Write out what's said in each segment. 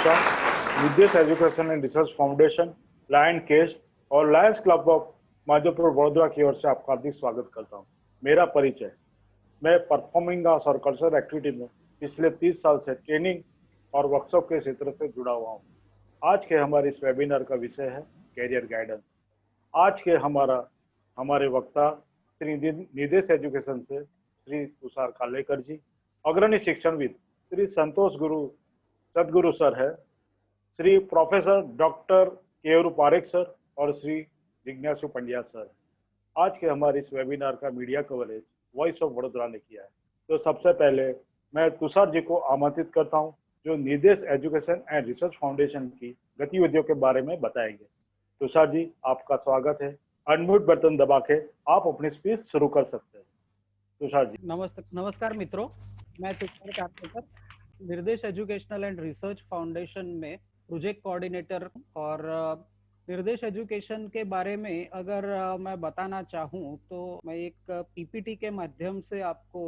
संस्था निदेश education and research foundation, lion cage और Lions club of Madhopur Vadodara की ओर से आपका हार्दिक स्वागत करता हूं। मेरा परिचय, मैं परफॉर्मिंग आर्ट्स और कल्चरल एक्टिविटी में पिछले 30 साल से ट्रेनिंग और वर्कशॉप के क्षेत्र से जुड़ा हुआ हूं। आज के हमारे इस वेबिनार का विषय है कैरियर गाइडेंस। आज के हमारे वक्ता श्री निदेश एजुकेशन से श्री तुषार कालेकर जी, अग्रणी शिक्षणविद श्री संतोष सदगुरु सर है, Shri professor doctor Keyur Parekh sir और श्री जिज्ञासु पंड्या सर। आज के हमारे इस वेबिनार का media coverage voice of Vadodara ने किया है। तो सबसे पहले मैं तुषार जी को आमंत्रित करता हूं, जो निदेश एजुकेशन एंड रिसर्च फाउंडेशन की गतिविधियों के बारे में बताएंगे। तुषार जी, आपका स्वागत है। अनम्यूट बटन दबा के आप अपनी स्पीच शुरू कर सकते हैं। तुषार जी। नमस्कार मित्रों, मैं तुषार कालेकर, निर्देश एजुकेशनल एंड रिसर्च फाउंडेशन में प्रोजेक्ट कोऑर्डिनेटर। और निर्देश एजुकेशन के बारे में अगर मैं बताना चाहूँ तो मैं एक पीपीटी के माध्यम से आपको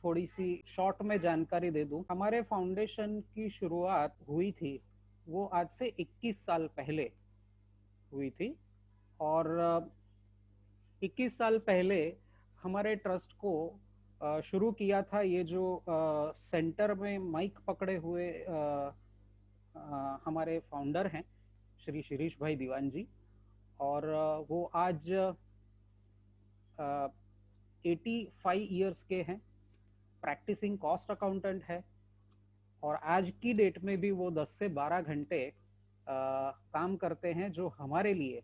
थोड़ी सी शॉर्ट में जानकारी दे दूं। हमारे फाउंडेशन की शुरुआत हुई थी वो आज से 21 साल पहले हुई थी, और 21 साल पहले हमारे ट्रस्ट को शुरू किया था ये जो सेंटर में माइक पकड़े हुए हमारे फाउंडर हैं श्री शिरीष भाई दीवान जी। और वो आज 85 इयर्स के हैं, प्रैक्टिसिंग कॉस्ट अकाउंटेंट है, और आज की डेट में भी वो 10 से 12 घंटे काम करते हैं, जो हमारे लिए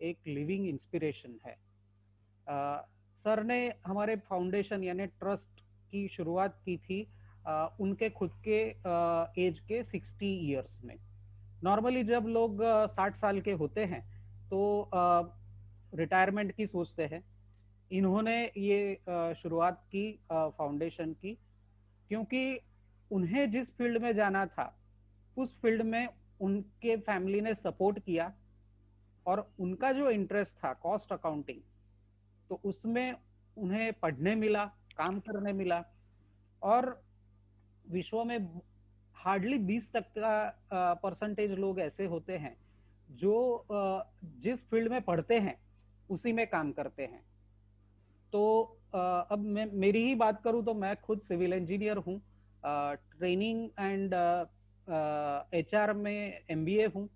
एक लिविंग इंस्पिरेशन है। सर ने हमारे फाउंडेशन यानी ट्रस्ट की शुरुआत की थी उनके खुद के एज के 60 इयर्स में। नॉर्मली जब लोग 60 साल के होते हैं तो रिटायरमेंट की सोचते हैं। इन्होंने ये शुरुआत की फाउंडेशन की, क्योंकि उन्हें जिस फील्ड में जाना था उस फील्ड में उनके फैमिली ने सपोर्ट किया, और उनका जो इंटरेस्ट था कॉस्ट अकाउंटिंग, तो उसमें उन्हें पढ़ने मिला, काम करने मिला। और विश्व में हार्डली 20% परसेंटेज लोग ऐसे होते हैं जो जिस फील्ड में पढ़ते हैं उसी में काम करते हैं। तो अब मैं मेरी ही बात करूं तो मैं खुद सिविल इंजीनियर हूं, ट्रेनिंग एंड एचआर में एमबीए हूं,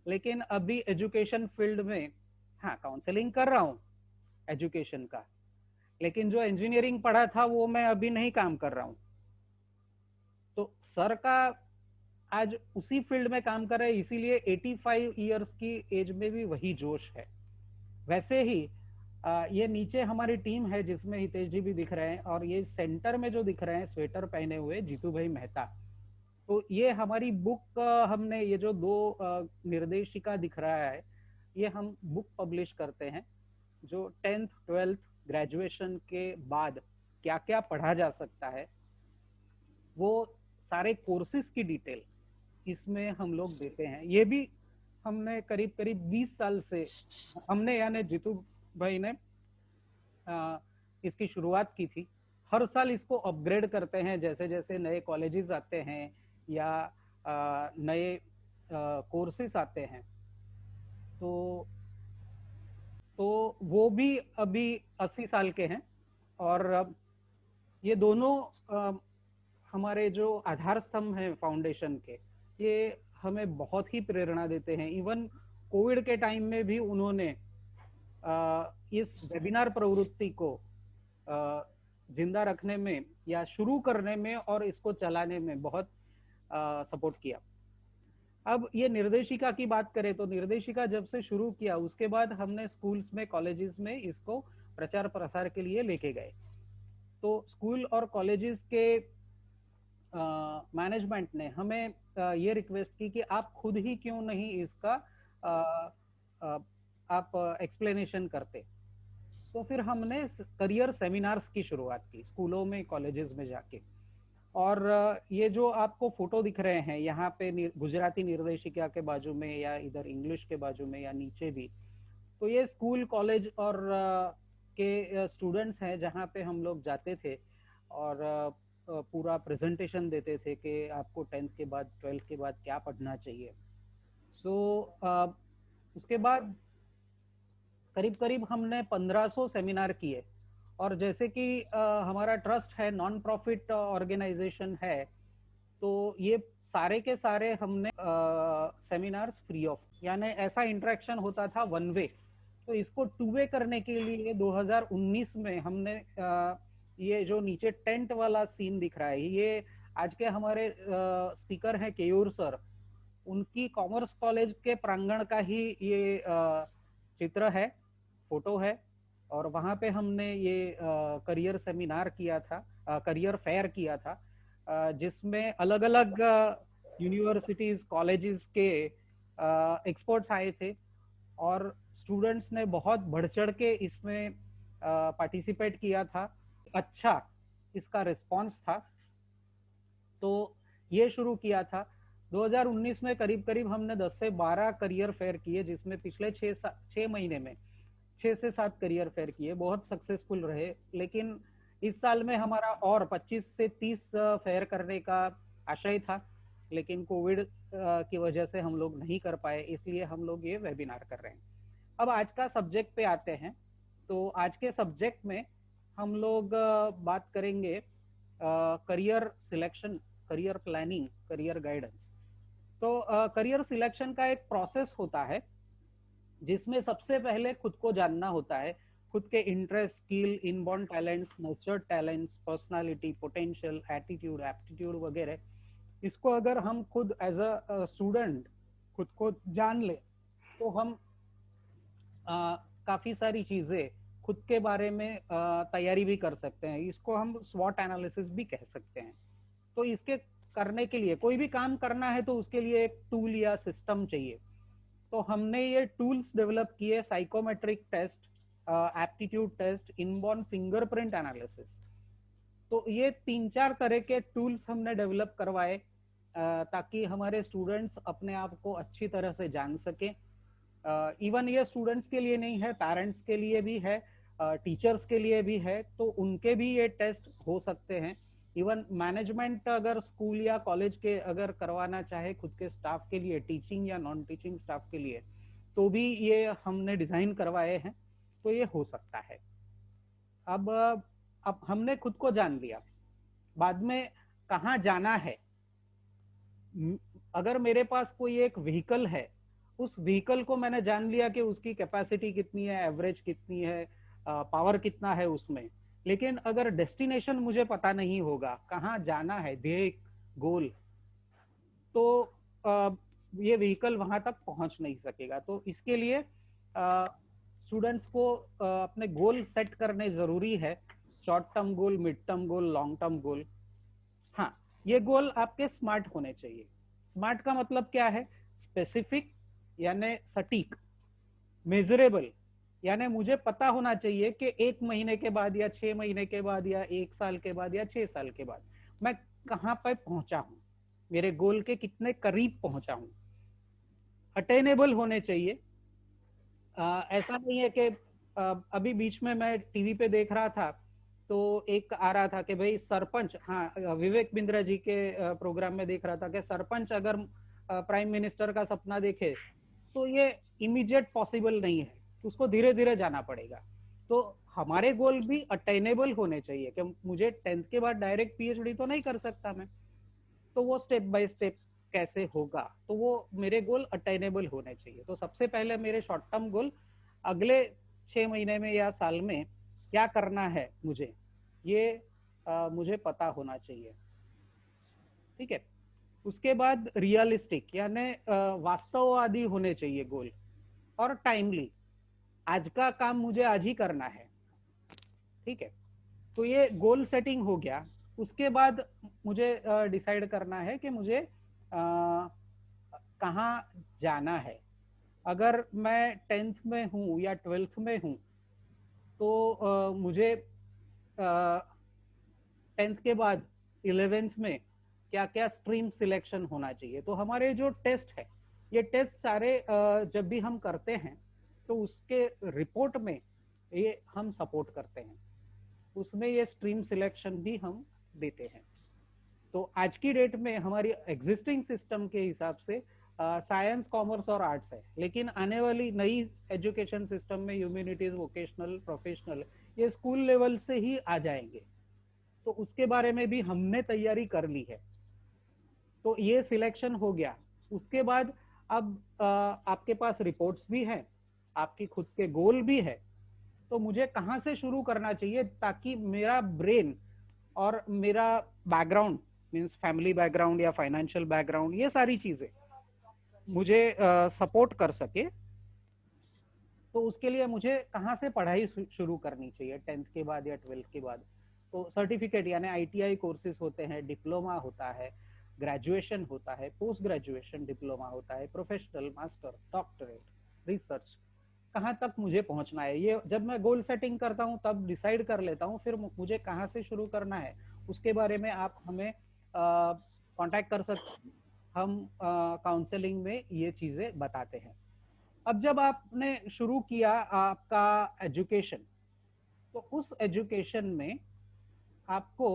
लेकिन अभी एजुकेशन फील्ड में काउंसलिंग कर रहा हूं एजुकेशन का, लेकिन जो इंजीनियरिंग पढ़ा था वो मैं अभी नहीं काम कर रहा हूं। तो सर का आज उसी फील्ड में काम कर रहे हैं, इसीलिए 85 इयर्स की एज में भी वही जोश है। वैसे ही ये नीचे हमारी टीम है जिसमें हितेश जी भी दिख रहे हैं, और ये सेंटर में जो दिख रहे हैं स्वेटर पहने हुए जीतू भाई मेहता। तो ये हमारी बुक, हमने ये जो 2 निर्देशिका दिख रहा है, ये हम बुक पब्लिश करते हैं, जो 10th 12th ग्रेजुएशन के बाद क्या क्या पढ़ा जा सकता है, वो सारे कोर्सेज की डिटेल इसमें हम लोग देते हैं। ये भी हमने करीब करीब 20 साल से, हमने यानी जीतू भाई ने इसकी शुरुआत की थी। हर साल इसको अपग्रेड करते हैं, जैसे जैसे नए कॉलेजेस आते हैं या नए कोर्सेस आते हैं। तो वो भी अभी 80 साल के हैं। और ये दोनों हमारे जो आधार स्तंभ हैं फाउंडेशन के, ये हमें बहुत ही प्रेरणा देते हैं। इवन कोविड के टाइम में भी उन्होंने इस वेबिनार प्रवृत्ति को जिंदा रखने में या शुरू करने में और इसको चलाने में बहुत सपोर्ट किया। अब ये निर्देशिका की बात करें तो निर्देशिका जब से शुरू किया उसके बाद हमने स्कूल्स में, कॉलेजेस में इसको प्रचार प्रसार के लिए लेके गए। तो स्कूल और कॉलेजेस के मैनेजमेंट ने हमें ये रिक्वेस्ट की कि आप खुद ही क्यों नहीं इसका आप एक्सप्लेनेशन करते। तो फिर हमने करियर सेमिनार्स की शुरुआत की स्कूलों में, कॉलेजेस में जाके। और ये जो आपको फोटो दिख रहे हैं यहाँ पे गुजराती निर्देशिका के बाजू में या इधर इंग्लिश के बाजू में या नीचे भी, तो ये स्कूल, कॉलेज और के स्टूडेंट्स हैं जहाँ पे हम लोग जाते थे। और पूरा प्रेजेंटेशन देते थे कि आपको 10th के बाद 12th के बाद क्या पढ़ना चाहिए। सो उसके बाद करीब करीब हमने 1500 सेमिनार किए। और जैसे कि हमारा ट्रस्ट है, नॉन प्रॉफिट ऑर्गेनाइजेशन है, तो ये सारे के सारे हमने सेमिनार्स फ्री ऑफ, यानी ऐसा इंटरेक्शन होता था वन वे। तो इसको टू वे करने के लिए 2019 में हमने ये जो नीचे टेंट वाला सीन दिख रहा है, ये आज के हमारे स्पीकर हैं केयूर सर, उनकी कॉमर्स कॉलेज के प्रांगण का ही ये चित्र है, फोटो है। और वहाँ पे हमने ये करियर सेमिनार किया था, करियर फेयर किया था, जिसमें अलग अलग यूनिवर्सिटीज कॉलेजेस के एक्सपर्ट्स आए थे और स्टूडेंट्स ने बहुत बढ़ चढ़ के इसमें पार्टिसिपेट किया था। अच्छा इसका रिस्पांस था, तो ये शुरू किया था 2019 में। करीब करीब हमने 10 से 12 करियर फेयर किए, जिसमें पिछले 6 महीने में 6 से 7 करियर फेयर किए, बहुत सक्सेसफुल रहे। लेकिन इस साल में हमारा और 25 से 30 फेयर करने का आशय था, लेकिन कोविड की वजह से हम लोग नहीं कर पाए, इसलिए हम लोग ये वेबिनार कर रहे हैं। अब आज का सब्जेक्ट पे आते हैं। तो आज के सब्जेक्ट में हम लोग बात करेंगे career selection, career planning, career guidance. तो करियर सिलेक्शन का एक प्रोसेस होता है जिसमें सबसे पहले खुद को जानना होता है, खुद के interest, skill, inborn talents, nurtured talents, personality, potential, attitude, aptitude वगैरह। इसको अगर हम खुद एज अ स्टूडेंट खुद को जान ले तो हम काफी सारी चीजें खुद के बारे में तैयारी भी कर सकते हैं। इसको हम स्वॉट एनालिसिस भी कह सकते हैं। तो इसके करने के लिए, कोई भी काम करना है तो उसके लिए एक टूल या सिस्टम चाहिए। तो हमने ये टूल्स डेवलप किए, psychometric test, aptitude test, inborn fingerprint analysis. तो ये 3-4 तरह के टूल्स हमने डेवलप करवाए ताकि हमारे स्टूडेंट्स अपने आप को अच्छी तरह से जान सकें। इवन ये स्टूडेंट्स के लिए नहीं है, पेरेंट्स के लिए भी है, टीचर्स के लिए भी है, तो उनके भी ये टेस्ट हो सकते हैं। इवन मैनेजमेंट अगर स्कूल या कॉलेज के अगर करवाना चाहे खुद के स्टाफ के लिए, टीचिंग या नॉन टीचिंग स्टाफ के लिए, तो भी ये हमने डिजाइन करवाए हैं, तो ये हो सकता है। अब हमने खुद को जान लिया, बाद में कहाँ जाना है। अगर मेरे पास कोई एक व्हीकल है, उस व्हीकल को मैंने जान लिया कि उसकी कैपेसिटी कितनी है, एवरेज कितनी है, पावर कितना है उसमें, लेकिन अगर डेस्टिनेशन मुझे पता नहीं होगा, कहाँ जाना है, ध्येय, गोल, तो ये व्हीकल वहां तक पहुंच नहीं सकेगा। तो इसके लिए स्टूडेंट्स को अपने गोल सेट करने जरूरी है, short term goal, mid term goal, long term goal. हाँ, ये गोल आपके स्मार्ट होने चाहिए। स्मार्ट का मतलब क्या है? स्पेसिफिक यानी सटीक, मेजरेबल यानी मुझे पता होना चाहिए कि 1 महीने के बाद या 6 महीने के बाद या 1 साल के बाद या 6 साल के बाद मैं कहाँ पर पहुंचा हूं, मेरे गोल के कितने करीब पहुंचा हूं। अटेनेबल होने चाहिए। ऐसा नहीं है कि अभी बीच में मैं टीवी पे देख रहा था, तो एक आ रहा था कि भाई सरपंच, हाँ विवेक बिंद्रा जी के प्रोग्राम में देख रहा था कि सरपंच अगर प्राइम मिनिस्टर का सपना देखे तो ये इमीडिएट पॉसिबल नहीं है, उसको धीरे धीरे जाना पड़ेगा। तो हमारे गोल भी अटेनेबल होने चाहिए कि मुझे 10th के बाद डायरेक्ट पीएचडी तो नहीं कर सकता मैं, तो वो स्टेप बाय स्टेप कैसे होगा, तो वो मेरे गोल अटेनेबल होने चाहिए। तो सबसे पहले मेरे शॉर्ट टर्म गोल, अगले 6 महीने में या साल में क्या करना है मुझे, ये मुझे पता होना चाहिए। ठीक है। उसके बाद रियलिस्टिक यानी वास्तववादी होने चाहिए गोल, और टाइमली, आज का काम मुझे आज ही करना है। ठीक है। तो ये गोल सेटिंग हो गया। उसके बाद मुझे डिसाइड करना है कि मुझे कहाँ जाना है। अगर मैं 10th में हूँ या 12th में हूँ, तो मुझे 10th के बाद 11th में क्या क्या स्ट्रीम सिलेक्शन होना चाहिए। तो हमारे जो टेस्ट है, ये टेस्ट सारे जब भी हम करते हैं तो उसके रिपोर्ट में ये हम सपोर्ट करते हैं, उसमें ये स्ट्रीम सिलेक्शन भी हम देते हैं। तो आज की डेट में हमारी एग्जिस्टिंग सिस्टम के हिसाब से साइंस, कॉमर्स और आर्ट्स है, लेकिन आने वाली नई एजुकेशन सिस्टम में ह्यूमैनिटीज, वोकेशनल, प्रोफेशनल ये स्कूल लेवल से ही आ जाएंगे। तो उसके बारे में भी हमने तैयारी कर ली है। तो ये सिलेक्शन हो गया। उसके बाद अब आपके पास रिपोर्ट्स भी हैं, आपकी खुद के गोल भी है, तो मुझे कहाँ से शुरू करना चाहिए ताकि मेरा ब्रेन और मेरा बैकग्राउंड मींस फैमिली बैकग्राउंड या फाइनेंशियल बैकग्राउंड ये सारी चीजें मुझे सपोर्ट कर सके। तो उसके लिए मुझे कहाँ से पढ़ाई शुरू करनी चाहिए 10th के बाद या 12th के बाद? तो सर्टिफिकेट यानी आईटीआई कोर्सेज होते हैं, डिप्लोमा होता है, ग्रेजुएशन होता है, पोस्ट ग्रेजुएशन डिप्लोमा होता है, प्रोफेशनल, मास्टर, डॉक्टरेट, रिसर्च, कहाँ तक मुझे पहुंचना है। ये जब मैं गोल सेटिंग करता हूँ तब डिसाइड कर लेता हूँ फिर मुझे कहाँ से शुरू करना है। उसके बारे में आप हमें कांटेक्ट कर सकते हैं, हम काउंसलिंग में ये चीजें बताते हैं। अब जब आपने शुरू किया आपका एजुकेशन, तो उस एजुकेशन में आपको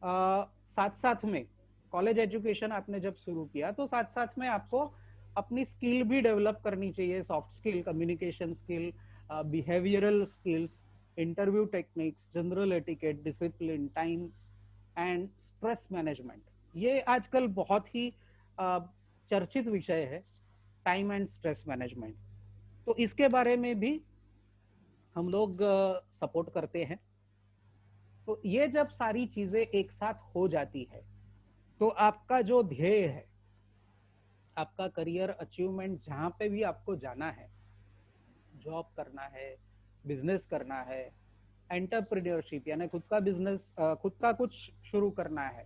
साथ साथ में कॉलेज एजुकेशन आपने जब शुरू किया तो साथ साथ में आपको अपनी स्किल भी डेवलप करनी चाहिए, soft skill, communication skill, behavioural skills, interview techniques, general etiquette, discipline, time and stress management. ये आजकल बहुत ही चर्चित विषय है, टाइम एंड स्ट्रेस मैनेजमेंट। तो इसके बारे में भी हम लोग सपोर्ट करते हैं। तो ये जब सारी चीजें एक साथ हो जाती है तो आपका जो ध्येय है, आपका करियर अचीवमेंट, जहां पे भी आपको जाना है, जॉब करना है, बिजनेस करना है, एंटरप्रेन्योरशिप यानी खुद का बिजनेस, खुद का कुछ शुरू करना है,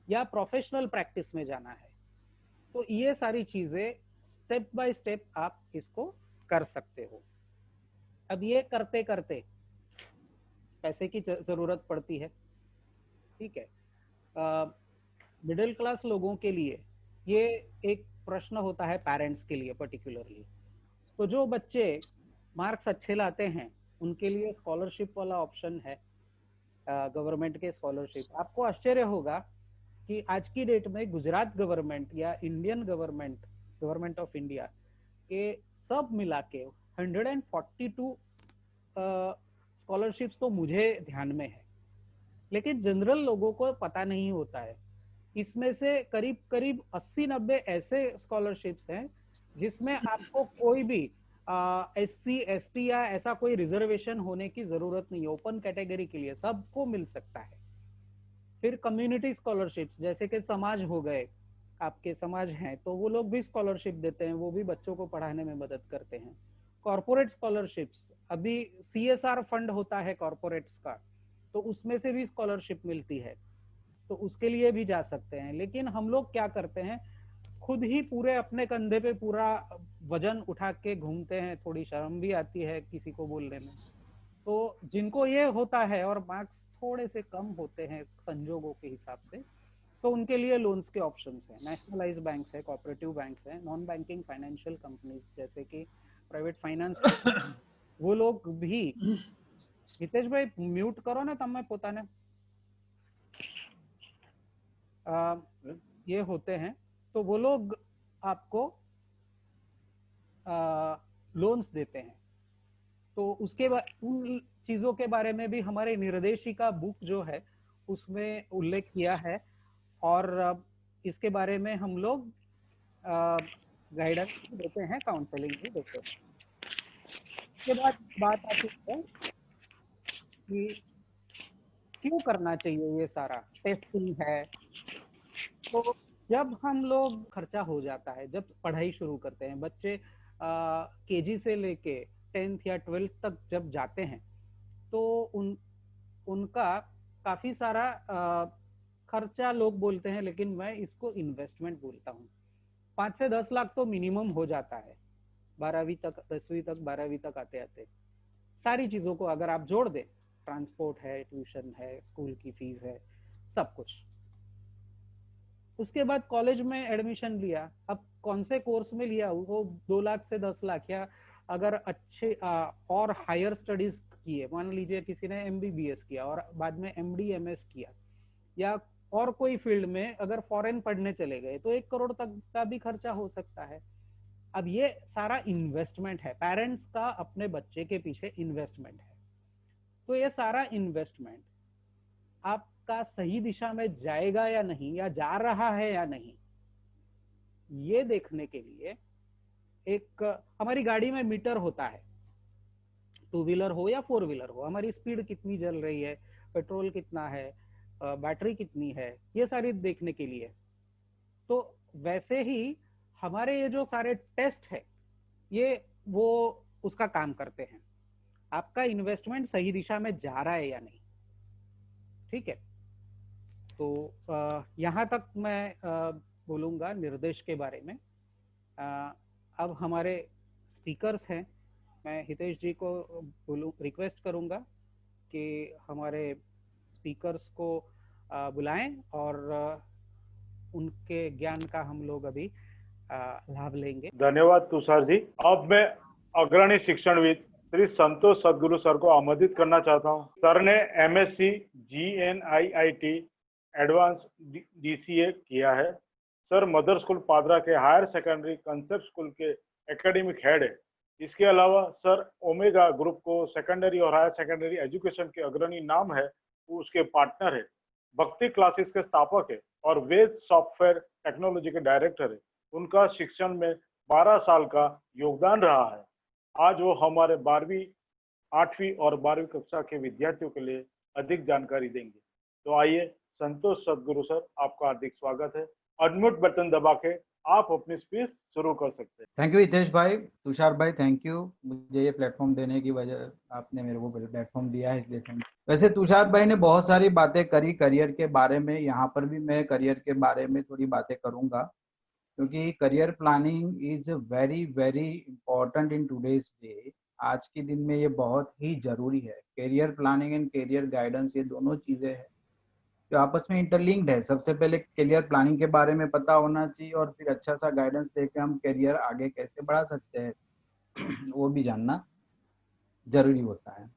या प्रोफेशनल प्रैक्टिस में जाना है, तो ये सारी चीजें स्टेप बाय स्टेप आप इसको कर सकते हो। अब ये करते करते पैसे की जरूरत पड़ती है, ठीक है। मिडिल क्लास लोगों के लिए ये एक प्रश्न होता है, पेरेंट्स के लिए पर्टिकुलरली। तो जो बच्चे मार्क्स अच्छे लाते हैं उनके लिए स्कॉलरशिप वाला ऑप्शन है, गवर्नमेंट के स्कॉलरशिप। आपको आश्चर्य होगा कि आज की डेट में गुजरात गवर्नमेंट या Indian government, government of India के सब मिला के 142 स्कॉलरशिप्स तो मुझे ध्यान में है, लेकिन जनरल लोगों को पता नहीं होता है। इसमें से करीब करीब 80-90 ऐसे स्कॉलरशिप्स हैं जिसमें आपको कोई भी SC ST या ऐसा कोई रिजर्वेशन होने की जरूरत नहीं है, ओपन कैटेगरी के लिए सबको मिल सकता है। फिर कम्युनिटी स्कॉलरशिप्स, जैसे कि समाज हो गए, आपके समाज हैं तो वो लोग भी स्कॉलरशिप देते हैं, वो भी बच्चों को पढ़ाने में मदद करते हैं। कॉर्पोरेट स्कॉलरशिप्स, अभी CSR फंड होता है कॉर्पोरेट्स का, तो उसमें से भी स्कॉलरशिप मिलती है, तो उसके लिए भी जा सकते हैं। लेकिन हम लोग क्या करते हैं, खुद ही पूरे अपने कंधे पे पूरा वजन उठा के घूमते हैं, थोड़ी शर्म भी आती है किसी को बोलने में। तो जिनको ये होता है और मार्क्स थोड़े से कम होते हैं संजोगों के हिसाब से, तो उनके लिए लोन्स के ऑप्शंस हैं, नेशनलाइज्ड बैंक्स है, कोऑपरेटिव बैंक्स है, नॉन बैंकिंग फाइनेंशियल कंपनीज जैसे कि प्राइवेट फाइनेंस, वो लोग भी। हितेश भाई म्यूट करो ना तब मैं पोताने ये होते हैं, तो वो लोग आपको लोन्स देते हैं। तो उसके बाद उन चीजों के बारे में भी हमारे निर्देशिका बुक जो है उसमें उल्लेख किया है, और इसके बारे में हम लोग गाइडेंस भी देते हैं, काउंसलिंग भी देते हैं। उसके बाद बात आती है कि क्यों करना चाहिए ये सारा टेस्टिंग है। तो जब हम लोग खर्चा हो जाता है, जब पढ़ाई शुरू करते हैं बच्चे, KG से लेके 10th या 12th तक जब जाते हैं, तो उनका काफी सारा खर्चा लोग बोलते हैं, लेकिन मैं इसको इन्वेस्टमेंट बोलता हूँ। 5 से 10 लाख तो मिनिमम हो जाता है 12वीं तक, 10वीं तक, 12वीं तक आते आते। सारी चीजों को अगर आप जोड़ दें, ट्रांसपोर्ट है, ट्यूशन है, स्कूल की फीस है, सब कुछ। उसके बाद कॉलेज में एडमिशन लिया, अब कौन से कोर्स में लिया वो 2 लाख से 10 लाख, या अगर अच्छे और हायर स्टडीज किए, मान लीजिए किसी ने MBBS किया और बाद में MD MS किया, या और कोई फील्ड में अगर फॉरेन पढ़ने चले गए तो 1 करोड़ तक का भी खर्चा हो सकता है। अब ये सारा इन्वेस्टमेंट है, पेरेंट्स का अपने बच्चे के पीछे इन्वेस्टमेंट है। तो ये सारा इन्वेस्टमेंट आपका सही दिशा में जाएगा या नहीं, या जा रहा है या नहीं, ये देखने के लिए एक हमारी गाड़ी में मीटर होता है, 2 व्हीलर हो या 4 व्हीलर हो, हमारी स्पीड कितनी चल रही है, पेट्रोल कितना है, बैटरी कितनी है, ये सारी देखने के लिए। तो वैसे ही हमारे ये जो सारे टेस्ट है, ये वो उसका काम करते हैं, आपका इन्वेस्टमेंट सही दिशा में जा रहा है या नहीं। ठीक है, तो यहाँ तक मैं बोलूँगा निर्देश के बारे में। अब हमारे स्पीकर्स हैं, मैं हितेश जी को रिक्वेस्ट करूँगा कि हमारे स्पीकर्स को बुलाएं और उनके ज्ञान का हम लोग अभी लाभ लेंगे। धन्यवाद तुषार जी। अब मैं अग्रणी शिक्षणविद श्री संतोष सदगुरु सर को आमंत्रित करना चाहता हूं। सर ने MSc GNIIT एडवांस DCA किया है। सर मदर स्कूल पादरा के हायर सेकेंडरी कंसेप्ट स्कूल के एकेडमिक हेड है। इसके अलावा सर ओमेगा ग्रुप को सेकेंडरी और हायर सेकेंडरी एजुकेशन के अग्रणी नाम है, वो उसके पार्टनर है। भक्ति क्लासेस के स्थापक है और वेद सॉफ्टवेयर टेक्नोलॉजी के डायरेक्टर है। उनका शिक्षण में 12 साल का योगदान रहा है। आज वो हमारे 12वीं 8वीं और 12वीं कक्षा के विद्यार्थियों के लिए अधिक जानकारी देंगे। तो आइए, संतोष सदगुरु सर, आपका हार्दिक स्वागत है। अनम्यूट बटन दबा के आप अपनी स्पीच शुरू कर सकते हैं। थैंक यू हितेश भाई, तुषार भाई, थैंक यू मुझे ये प्लेटफॉर्म देने की वजह, आपने मेरे को प्लेटफॉर्म दिया है इसलिए थैंक यू। वैसे तुषार भाई ने बहुत सारी बातें करी करियर के बारे में, यहाँ पर भी मैं करियर के बारे में थोड़ी बातें करूंगा, क्योंकि career planning is very very important in today's day. आज के दिन में ये बहुत ही जरूरी है। Career planning and career guidance, ये दोनों चीजें हैं जो आपस में इंटरलिंक्ड है। सबसे पहले करियर प्लानिंग के बारे में पता होना चाहिए और फिर अच्छा सा गाइडेंस लेके हम करियर आगे कैसे बढ़ा सकते हैं वो भी जानना जरूरी होता है।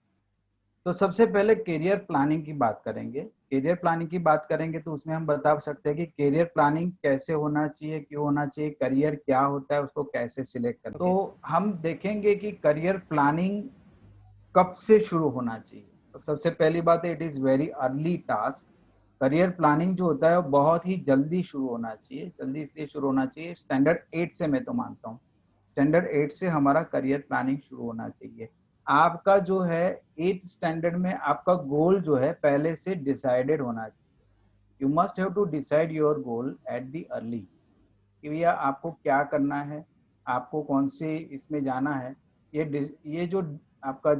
तो सबसे पहले करियर प्लानिंग की बात करेंगे। करियर प्लानिंग की बात करेंगे तो उसमें हम बता सकते हैं कि करियर प्लानिंग कैसे होना चाहिए, क्यों होना चाहिए, करियर क्या होता है, उसको कैसे सिलेक्ट करना। तो हम देखेंगे कि करियर प्लानिंग कब से शुरू होना चाहिए। तो सबसे पहली बात है, it is very early task. Career planning जो होता है वो बहुत ही जल्दी शुरू होना चाहिए। जल्दी इसलिए शुरू होना चाहिए, स्टैंडर्ड 8 से मैं तो मानता हूँ, स्टैंडर्ड 8 से हमारा करियर प्लानिंग शुरू होना चाहिए। आपका जो है 8th स्टैंडर्ड में आपका गोल जो है पहले से डिसाइडेड होना चाहिए। You must have to decide your goal at the early, कि भैया आपको क्या करना है, आपको कौन से इसमें जाना है। ये जो आपका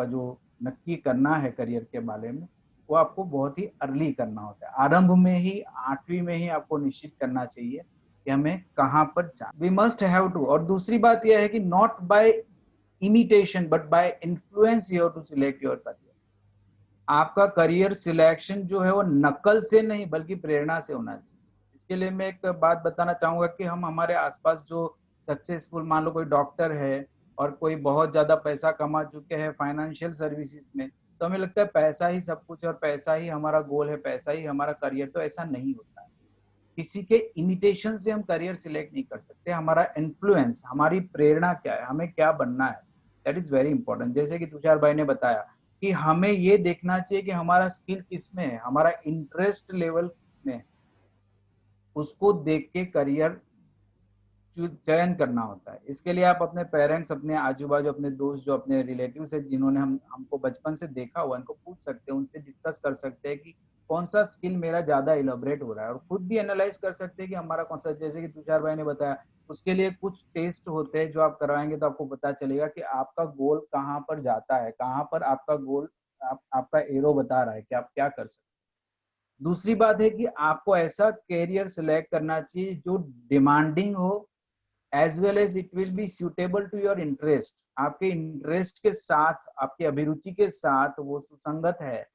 जो नक्की करना है करियर के बारे में, वो आपको बहुत ही अर्ली करना होता है। आरंभ में ही 8वीं में ही आपको निश्चित करना चाहिए कि हमें कहाँ पर जाना। We must have to. और दूसरी बात यह है कि not by imitation but by influence you have to select your career. आपका करियर सिलेक्शन जो है वो नकल से नहीं बल्कि प्रेरणा से होना चाहिए। इसके लिए मैं एक बात बताना चाहूंगा कि हम हमारे आसपास जो सक्सेसफुल, मान लो कोई डॉक्टर है और कोई बहुत ज्यादा पैसा कमा चुके हैं फाइनेंशियल सर्विसेज में, तो हमें लगता है पैसा ही सब कुछ और पैसा ही हमारा गोल है, पैसा ही हमारा करियर। तो ऐसा नहीं होता है। किसी के इमिटेशन से हम करियर सिलेक्ट नहीं कर सकते। हमारा इन्फ्लुएंस, हमारी प्रेरणा क्या है, हमें क्या बनना है, दैट इज वेरी इंपॉर्टेंट। जैसे कि तुषार भाई ने बताया कि हमें ये देखना चाहिए कि हमारा स्किल किसमें है, हमारा इंटरेस्ट लेवल किसमें है, उसको देख के करियर चयन करना होता है। इसके लिए आप अपने पेरेंट्स, अपने आजू बाजू, अपने दोस्त, जो अपने रिलेटिव है जिन्होंने हमको बचपन से देखा हुआ, इनको पूछ सकते हैं, उनसे डिस्कस कर सकते हैं कि कौन सा स्किल मेरा ज्यादा इलेबोरेट हो रहा है, और खुद भी एनालाइज कर सकते हैं कि हमारा कौन सा। जैसे कि तुषार भाई ने बताया, उसके लिए कुछ टेस्ट होते हैं जो आप करवाएंगे तो आपको पता चलेगा कि आपका गोल कहाँ पर जाता है, कहाँ पर आपका गोल, आपका एरो बता रहा है कि आप क्या कर सकते हैं। दूसरी बात है कि आपको ऐसा कैरियर सिलेक्ट करना चाहिए जो डिमांडिंग हो, as well as it will be suitable to your interest. आपके इंटरेस्ट के साथ, आपकी अभिरुचि के साथ वो सुसंगत है,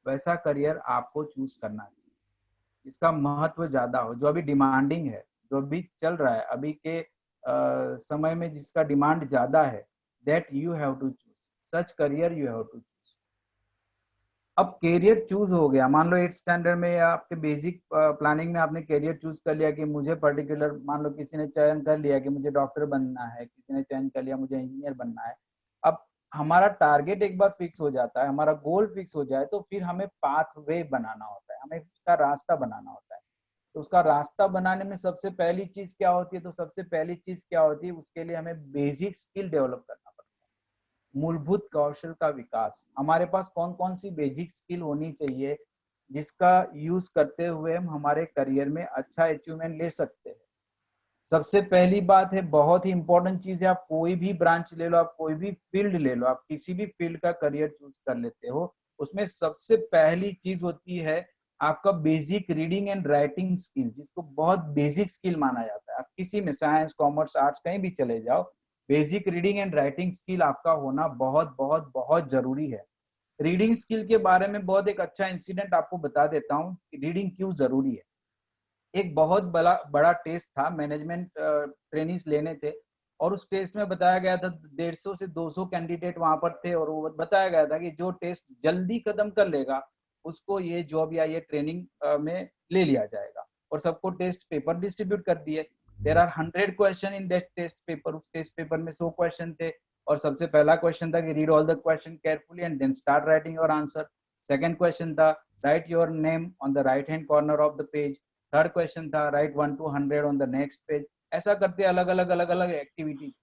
वैसा करियर आपको चूज करना चाहिए। इसका महत्व ज्यादा हो, जो अभी डिमांडिंग है, जो अभी चल रहा है, अभी के समय में जिसका डिमांड ज्यादा है, that you have to choose, such career you have to choose. अब कैरियर चूज हो गया, मान लो 8th स्टैंडर्ड में या आपके बेसिक प्लानिंग में आपने कैरियर चूज कर लिया कि मुझे पर्टिकुलर, मान लो किसी ने चयन कर लिया कि मुझे डॉक्टर बनना है, किसी ने चयन कर लिया मुझे इंजीनियर बनना है। अब हमारा टारगेट एक बार फिक्स हो जाता है, हमारा गोल फिक्स हो जाए, तो फिर हमें पाथवे बनाना होता है, हमें उसका रास्ता बनाना होता है। तो उसका रास्ता बनाने में सबसे पहली चीज क्या होती है, तो सबसे पहली चीज क्या होती है, उसके लिए हमें बेसिक स्किल डेवलप करना पड़ता है, मूलभूत कौशल का विकास। हमारे पास कौन कौन सी बेसिक स्किल होनी चाहिए जिसका यूज करते हुए हम हमारे करियर में अच्छा अचीवमेंट ले सकते हैं। सबसे पहली बात है, बहुत ही इंपॉर्टेंट चीज है, आप कोई भी ब्रांच ले लो, आप कोई भी फील्ड ले लो, आप किसी भी फील्ड का करियर चूज कर लेते हो, उसमें सबसे पहली चीज होती है आपका basic reading and writing skill, जिसको बहुत बेसिक स्किल माना जाता है। आप किसी में साइंस, कॉमर्स, आर्ट्स कहीं भी चले जाओ, basic reading and writing skill आपका होना बहुत बहुत बहुत जरूरी है। रीडिंग स्किल के बारे में बहुत एक अच्छा इंसिडेंट आपको बता देता हूँ कि रीडिंग क्यों जरूरी है। एक बहुत बड़ा बड़ा टेस्ट था, मैनेजमेंट ट्रेनिंग्स लेने थे, और उस टेस्ट में बताया गया था 150 से 200 कैंडिडेट वहां पर थे, और वो बताया गया था कि जो टेस्ट जल्दी खत्म कर लेगा उसको ये जॉब या ये ट्रेनिंग में ले लिया जाएगा। और सबको टेस्ट पेपर डिस्ट्रीब्यूट कर दिए। There are 100 question in that test paper. उस टेस्ट पेपर में 100 क्वेश्चन थे, और सबसे पहला क्वेश्चन था कि read all the question carefully and then start writing your answer. Second question था write your name on the right hand corner of the page. Third question था write 1 to 100 on the next page. ऐसा करते अलग अलग activity.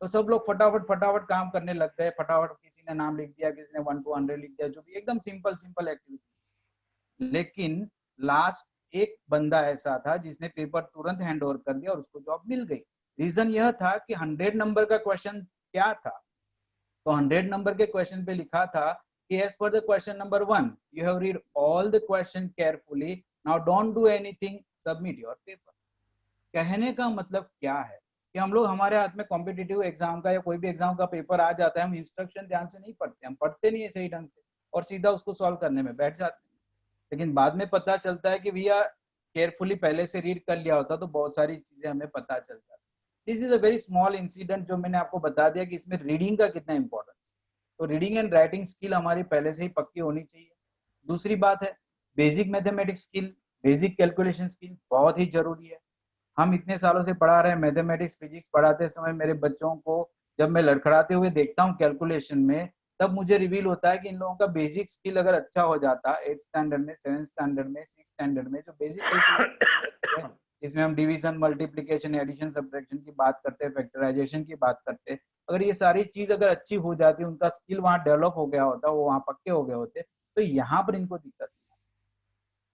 तो सब लोग फटाफट फटाफट काम करने लग गए, फटाफट किसी ने नाम लिख दिया, किसी ने 1 to 100 लिख दिया, जो भी एकदम सिंपल सिंपल एक्टिविटी। लेकिन लास्ट एक बंदा ऐसा था जिसने पेपर तुरंत हैंड ओवर कर दिया और उसको जॉब मिल गई। रीजन यह था कि 100 नंबर का क्वेश्चन क्या था, तो 100 नंबर के क्वेश्चन पे लिखा था कि as per the question number 1 you have read all the question carefully, now don't do anything, submit your paper। कहने का मतलब क्या है कि हम लोग, हमारे हाथ में कॉम्पिटिटिव एग्जाम का या कोई भी एग्जाम का पेपर आ जाता है, हम इंस्ट्रक्शन ध्यान से नहीं पढ़ते, हम पढ़ते नहीं है सही ढंग से और सीधा उसको सॉल्व करने में बैठ जाते हैं। लेकिन बाद में पता चलता है कि भैया केयरफुली पहले से रीड कर लिया होता तो बहुत सारी चीजें हमें पता चल जाती। This is a very small incident जो मैंने आपको बता दिया कि इसमें रीडिंग का कितना इंपॉर्टेंस। तो रीडिंग एंड राइटिंग स्किल हमारी पहले से ही पक्की होनी चाहिए। दूसरी बात है basic mathematics skill, basic calculation skill बहुत ही जरूरी है। हम इतने सालों से पढ़ा रहे हैं मैथमेटिक्स, फिजिक्स, पढ़ाते समय मेरे बच्चों को जब मैं लड़खड़ाते हुए देखता हूँ कैलकुलेशन में, तब मुझे रिवील होता है कि इन लोगों का बेसिक स्किल अगर अच्छा हो जाता 8th स्टैंडर्ड में, 7th स्टैंडर्ड में, 6th स्टैंडर्ड में, जो बेसिक कैलकुलेशन है जिसमें हम डिवीजन, मल्टीप्लिकेशन, एडिशन, सब्ट्रैक्शन की बात करते हैं, फैक्टराइजेशन की बात करते हैं, अगर ये सारी चीज अगर अच्छी हो जाती, उनका स्किल वहां डेवलप हो गया होता, वो वहां पक्के हो गए होते, तो यहाँ पर इनको दिक्कत नहीं।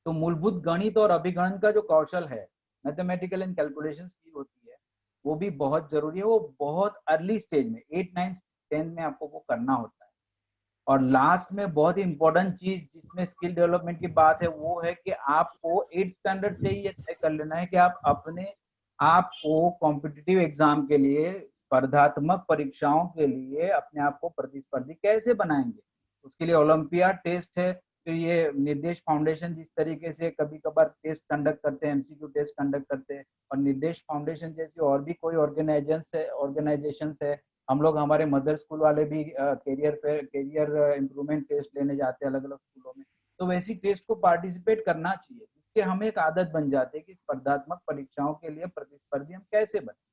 तो मूलभूत गणित और अभिगणन का जो कौशल है, मैथमेटिकल एंड कैलकुलेशन स्किल होती है, वो भी बहुत जरूरी है। वो बहुत अर्ली स्टेज में 8, 9, 10 में आपको वो करना होता है। और लास्ट में बहुत ही इंपॉर्टेंट चीज जिसमें स्किल डेवलपमेंट की बात है, वो है कि आपको 8th स्टैंडर्ड से ही ये तय कर लेना है कि आप अपने आप को कॉम्पिटिटिव एग्जाम के लिए, स्पर्धात्मक परीक्षाओं के लिए अपने आप को प्रतिस्पर्धी कैसे बनाएंगे। उसके लिए ओलंपियाड टेस्ट है, फिर ये निर्देश फाउंडेशन जिस तरीके से कभी कभार टेस्ट कंडक्ट करते हैं, एमसीक्यू टेस्ट कंडक्ट करते हैं, और निर्देश फाउंडेशन जैसी और भी कोई ऑर्गेनाइजेशन है। हम लोग, हमारे मदर स्कूल वाले भी कैरियर इम्प्रूवमेंट टेस्ट लेने जाते हैं अलग अलग स्कूलों में। तो वैसी टेस्ट को पार्टिसिपेट करना चाहिए, जिससे हमें एक आदत बन जाती है कि स्पर्धात्मक परीक्षाओं के लिए प्रतिस्पर्धी हम कैसे बने।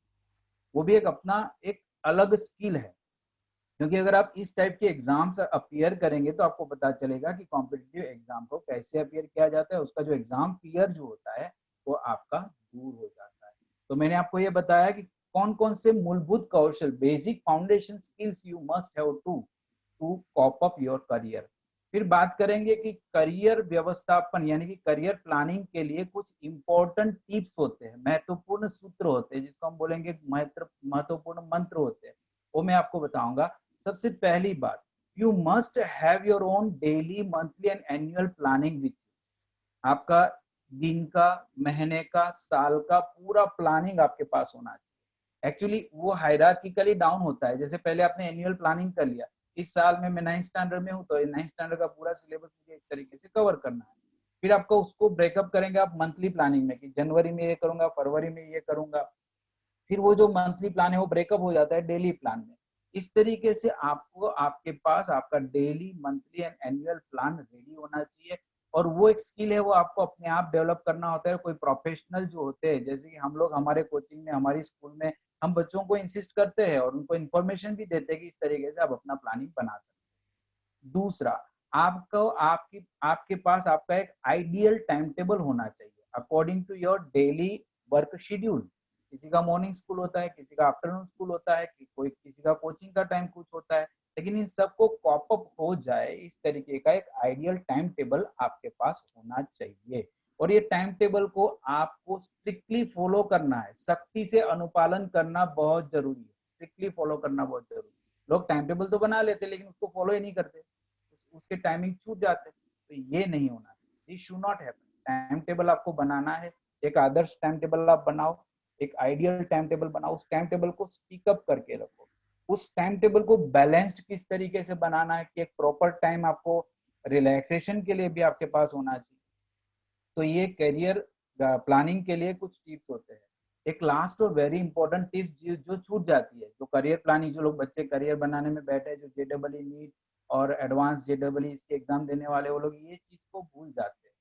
वो भी एक अपना एक अलग स्किल है, क्योंकि अगर आप इस टाइप के एग्जाम से अपियर करेंगे तो आपको पता चलेगा कि कॉम्पिटिटिव एग्जाम को कैसे अपियर किया जाता है। उसका जो एग्जाम फियर जो होता है वो आपका दूर हो जाता है। तो मैंने आपको ये बताया कि कौन कौन से मूलभूत कौशल, basic foundation skills you must have to cope up your career. फिर बात करेंगे कि करियर व्यवस्थापन यानी कि करियर प्लानिंग के लिए कुछ इंपॉर्टेंट टिप्स होते हैं, महत्वपूर्ण सूत्र होते हैं, जिसको हम बोलेंगे महत्वपूर्ण मंत्र होते हैं, वो मैं आपको बताऊंगा। सबसे पहली बात, you must have your own daily, monthly and annual planning with you. आपका दिन का, महीने का, साल का पूरा प्लानिंग आपके पास होना चाहिए। एक्चुअली वो हायरार्किकली डाउन होता है। जैसे पहले आपने एनुअल प्लानिंग कर लिया, इस साल में मैं 9th स्टैंडर्ड में हूँ तो 9th स्टैंडर्ड का पूरा सिलेबस मुझे इस तरीके से कवर करना है। फिर आपको उसको ब्रेकअप करेंगे आप मंथली प्लानिंग में कि जनवरी में ये करूंगा, फरवरी में ये करूंगा। फिर वो जो मंथली प्लान है वो ब्रेकअप हो जाता है डेली प्लान में। इस तरीके से आपको आपके पास आपका daily, monthly and annual plan ready होना चाहिए। और वो एक स्किल है, वो आपको अपने आप डेवलप करना होता है। कोई प्रोफेशनल जो होते हैं, जैसे कि हम लोग हमारे कोचिंग में, हमारी स्कूल में हम बच्चों को इंसिस्ट करते हैं और उनको इन्फॉर्मेशन भी देते हैं कि इस तरीके से आप अपना प्लानिंग बना सकते हैं। दूसरा, आपको आपके पास आपका एक आइडियल टाइम टेबल होना चाहिए according to your daily work schedule. किसी का मॉर्निंग स्कूल होता है, किसी का आफ्टरनून स्कूल होता है, कोई किसी का कोचिंग का टाइम कुछ होता है, लेकिन इन सबको कॉप अप हो जाए इस तरीके का एक आइडियल टाइम टेबल आपके पास होना चाहिए। और ये टाइम टेबल को आपको स्ट्रिक्टली फॉलो करना है, सख्ती से अनुपालन करना बहुत जरूरी है। स्ट्रिक्टली फॉलो करना बहुत जरूरी है। लोग टाइम टेबल तो बना लेते लेकिन उसको फॉलो ही नहीं करते, उसके टाइमिंग छूट जाते। तो ये नहीं होना, this should not happen. Time table आपको बनाना है, एक आदर्श टाइम टेबल आप बनाओ, एक आइडियल टाइम टेबल बनाओ, उस टाइम टेबल को स्टिक अप करके रखो। उस टाइम टेबल को बैलेंस्ड किस तरीके से बनाना है कि एक प्रॉपर टाइम आपको रिलैक्सेशन के लिए भी आपके पास होना चाहिए। तो ये करियर प्लानिंग के लिए कुछ टिप्स होते हैं। एक लास्ट और वेरी इंपॉर्टेंट टिप्स जो छूट जाती है, जो करियर प्लानिंग, जो लोग बच्चे करियर बनाने में बैठे हैं, जो जेडबलई नीट और एडवांस जेडबलई इसके एग्जाम देने वाले, वो लोग ये चीज को भूल जाते हैं।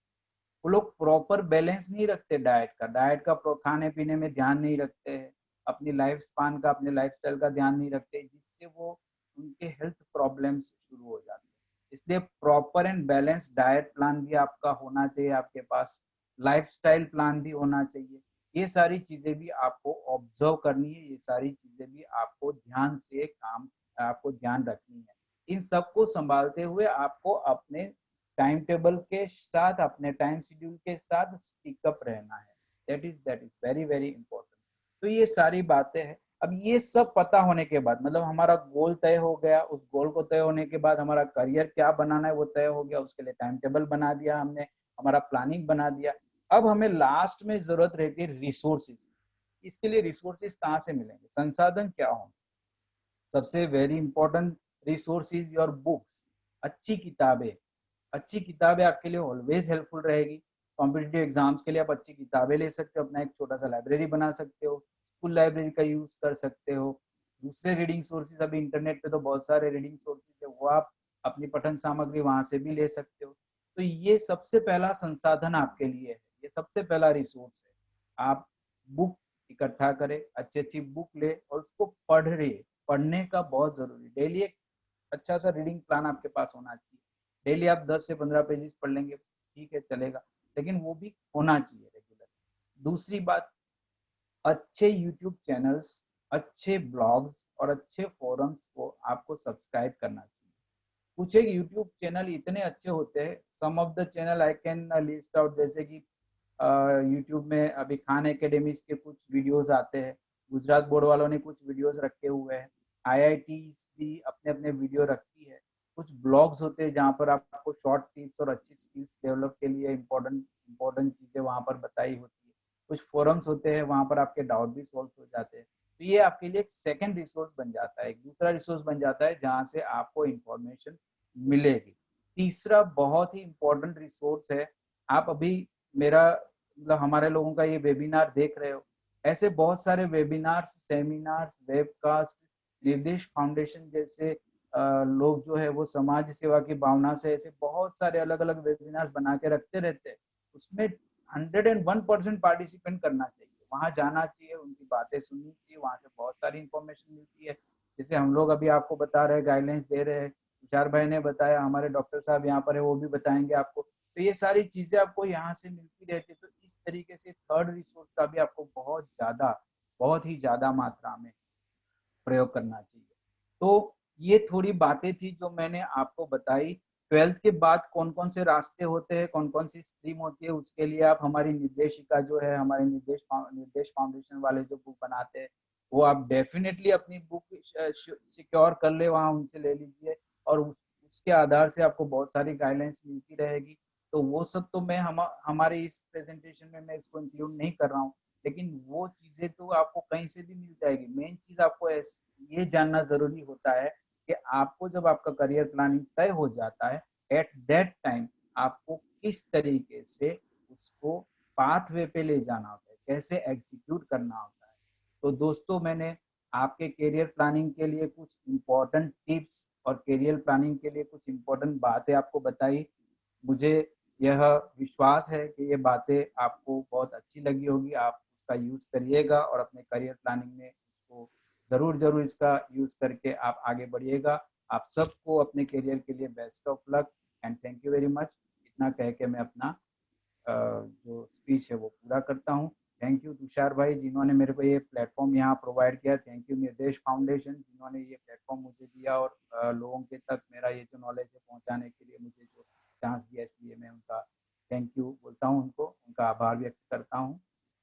वो लोग प्रॉपर बैलेंस नहीं रखते डाइट का खाने पीने में ध्यान नहीं रखते हैं, अपनी लाइफ स्पान का, अपने लाइफस्टाइल का ध्यान नहीं रखते, जिससे वो उनके हेल्थ प्रॉब्लम्स शुरू हो जाते हैं। इसलिए proper and balance diet plan भी आपका होना चाहिए आपके पास, लाइफस्टाइल प्लान भी होना चाहिए। ये सारी चीजें भी आपको ऑब्जर्व करनी है, ये सारी चीजें भी आपको ध्यान से काम, आपको ध्यान रखनी है। इन सबको संभालते हुए आपको अपने टाइम टेबल के साथ, अपने टाइम शेड्यूल के साथ स्टिकअप रहना है। That is very very important. तो ये सारी बातें हैं। अब ये सब पता होने के बाद, मतलब हमारा गोल तय हो गया, उस गोल को तय होने के बाद हमारा करियर क्या बनाना है वो तय हो गया, उसके लिए टाइम टेबल बना दिया हमने, हमारा प्लानिंग बना दिया। अब हमें लास्ट में जरूरत रहती है रिसोर्सेज। इसके लिए रिसोर्सेज कहाँ से मिलेंगे, संसाधन क्या होंगे? सबसे very important resource is your books. अच्छी किताबें, अच्छी किताबें आपके लिए ऑलवेज हेल्पफुल रहेगी। कॉम्पिटिटिव एग्जाम्स के लिए आप अच्छी किताबें ले सकते हो, अपना एक छोटा सा लाइब्रेरी बना सकते हो, स्कूल लाइब्रेरी का यूज कर सकते हो। दूसरे रीडिंग सोर्सेज, अभी इंटरनेट पे तो बहुत सारे रीडिंग सोर्सेज है, वो आप अपनी पठन सामग्री वहां से भी ले सकते हो। तो ये सबसे पहला संसाधन आपके लिए है, ये सबसे पहला रिसोर्स है। आप बुक इकट्ठा करें, अच्छी अच्छी बुक ले और उसको पढ़ने का बहुत जरूरी। डेली एक अच्छा सा रीडिंग प्लान आपके पास होना चाहिए। डेली आप 10 से 15 पेजेस पढ़ लेंगे, ठीक है, चलेगा, लेकिन वो भी होना चाहिए रेगुलर। दूसरी बात, अच्छे यूट्यूब चैनल्स, अच्छे ब्लॉग्स और अच्छे फोरम्स को आपको सब्सक्राइब करना चाहिए। कुछ एक यूट्यूब चैनल इतने अच्छे होते हैं, some of the channel I can list out, जैसे कि यूट्यूब में अभी खान एकेडमीज के कुछ वीडियोस आते हैं, गुजरात बोर्ड वालों ने कुछ वीडियोस रखे हुए हैं, आईआईटी भी अपने अपने वीडियो रखती है। कुछ ब्लॉग्स होते हैं जहाँ पर आपको शॉर्ट टिप्स और अच्छी स्किल्स डेवलप के लिए इम्पोर्टेंट चीजें वहाँ पर बताई होती है। कुछ फोरम्स होते हैं, वहाँ पर आपके डाउट भी सॉल्व हो जाते हैं। तो ये आपके लिए एक सेकंड रिसोर्स बन जाता है, एक दूसरा रिसोर्स बन जाता है जहाँ से आपको इंफॉर्मेशन मिलेगी। तीसरा बहुत ही इंपॉर्टेंट रिसोर्स है, आप अभी मेरा मतलब हमारे लोगों का ये वेबिनार देख रहे हो, ऐसे बहुत सारे वेबिनार्स, सेमिनार्स, वेबकास्ट, निर्देश फाउंडेशन जैसे लोग जो है वो समाज सेवा की भावना से ऐसे बहुत सारे अलग अलग वेबिनार्स बना के रखते रहते हैं। उसमें 101% पार्टिसिपेंट करना चाहिए, वहां जाना चाहिए, उनकी बातें सुननी चाहिए, वहां से बहुत सारी इंफॉर्मेशन मिलती है। जैसे हम लोग अभी आपको बता रहे हैं, गाइडलाइंस दे रहे हैं, तुषार भाई ने बताया, हमारे डॉक्टर साहब यहाँ पर है, वो भी बताएंगे आपको। तो ये सारी चीजें आपको यहाँ से मिलती रहती है। तो इस तरीके से थर्ड रिसोर्स का भी आपको बहुत ही ज्यादा मात्रा में प्रयोग करना चाहिए। तो ये थोड़ी बातें थी जो मैंने आपको बताई। 12th के बाद कौन कौन से रास्ते होते हैं, कौन कौन सी स्ट्रीम होती है, उसके लिए आप हमारी निर्देशिका जो है, हमारे निर्देश फाउंडेशन वाले जो बुक बनाते हैं, वो आप डेफिनेटली अपनी बुक सिक्योर कर ले, वहां उनसे ले लीजिए। और उसके आधार से आपको बहुत सारी गाइडलाइंस मिलती रहेगी। तो वो सब तो मैं हमारे इस प्रेजेंटेशन में मैं इसको इंक्लूड नहीं कर रहा हूँ, लेकिन वो चीजें तो आपको कहीं से भी मिल जाएगी। मेन चीज आपको ये जानना जरूरी होता है कि आपको जब आपका करियर प्लानिंग तय हो जाता है, एट दैट टाइम आपको किस तरीके से उसको पाथवे पे ले जाना होता है, कैसे एग्जीक्यूट करना होता है। तो दोस्तों, मैंने आपके करियर प्लानिंग के लिए कुछ इम्पोर्टेंट टिप्स और करियर प्लानिंग के लिए कुछ इम्पोर्टेंट बातें आपको बताई। मुझे यह विश्वास है कि ये बातें आपको बहुत अच्छी लगी होगी, आप उसका यूज करिएगा और अपने करियर प्लानिंग में उसको जरूर इसका यूज करके आप आगे बढ़िएगा। आप सबको अपने करियर के लिए best of luck and thank you very much. इतना कह के मैं अपना जो स्पीच है वो पूरा करता हूँ। थैंक यू तुषार भाई जिन्होंने मेरे को ये प्लेटफॉर्म यहाँ प्रोवाइड किया। थैंक यू निर्देश फाउंडेशन जिन्होंने ये प्लेटफॉर्म मुझे दिया और लोगों के तक मेरा ये जो नॉलेज है पहुँचाने के लिए मुझे जो चांस दिया, इसलिए मैं उनका थैंक यू बोलता हूँ, उनको उनका आभार व्यक्त करता हूँ।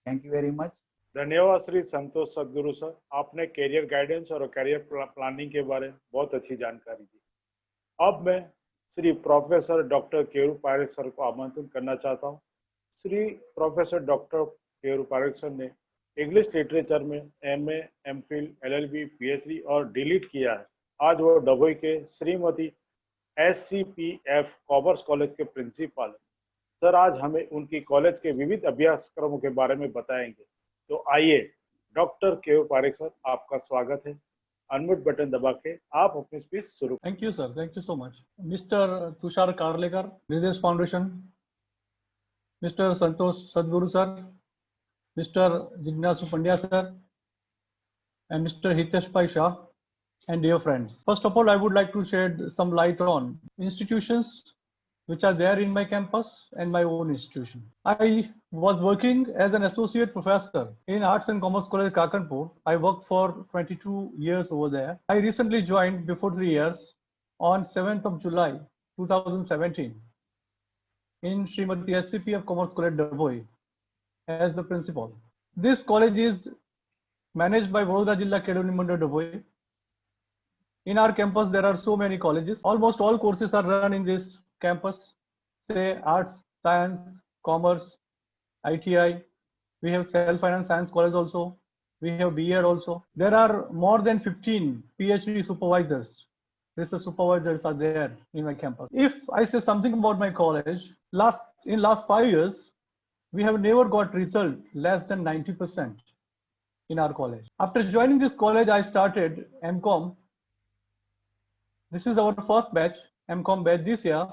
Thank you very much. धन्यवाद श्री संतोष सदगुरु सर, आपने करियर गाइडेंस और करियर प्लानिंग के बारे में बहुत अच्छी जानकारी दी। अब मैं श्री प्रोफेसर डॉक्टर केरू पारेख सर को आमंत्रित करना चाहता हूँ। श्री प्रोफेसर डॉक्टर केरू पारेख सर ने इंग्लिश लिटरेचर में MA, MPhil, LLB, PhD और डीलिट किया है। आज वो डभोई के श्रीमती SCPF कॉमर्स कॉलेज के प्रिंसिपल है। सर आज हमें उनकी कॉलेज के विविध अभ्यासक्रमों के बारे में बताएंगे। तो आइए डॉक्टर केरू पारेख सर, आपका स्वागत है। अनम्यूट बटन दबा के आप अपनी स्पीच शुरू। Thank you, sir. Thank you so much. Mr. Tushar Karlekar, Business Foundation, Mr. Santosh Sadguru sir, Mr. Jignasu Pandya sir, and Mr. Hitesh Pai Shah, and dear friends. First of all, I would like to shed some light on institutions which are there in my campus and my own institution. I was working as an associate professor in Arts and Commerce College, Kakanpur. I worked for 22 years over there. I recently joined before 3 years on 7th of July 2017 in Srimati SCPF Commerce College, Davoi as the principal. This college is managed by Vadodara Jilla Academy Mandal, Davoi. In our campus, there are so many colleges. Almost all courses are run in this campus, say arts, science, commerce, ITI. We have self-finance science college also. We have BEd also. There are more than 15 PhD supervisors. Research supervisors are there in my campus. If I say something about my college, in last 5 years, we have never got result less than 90% in our college. After joining this college, I started MCOM. This is our first batch, MCOM batch this year.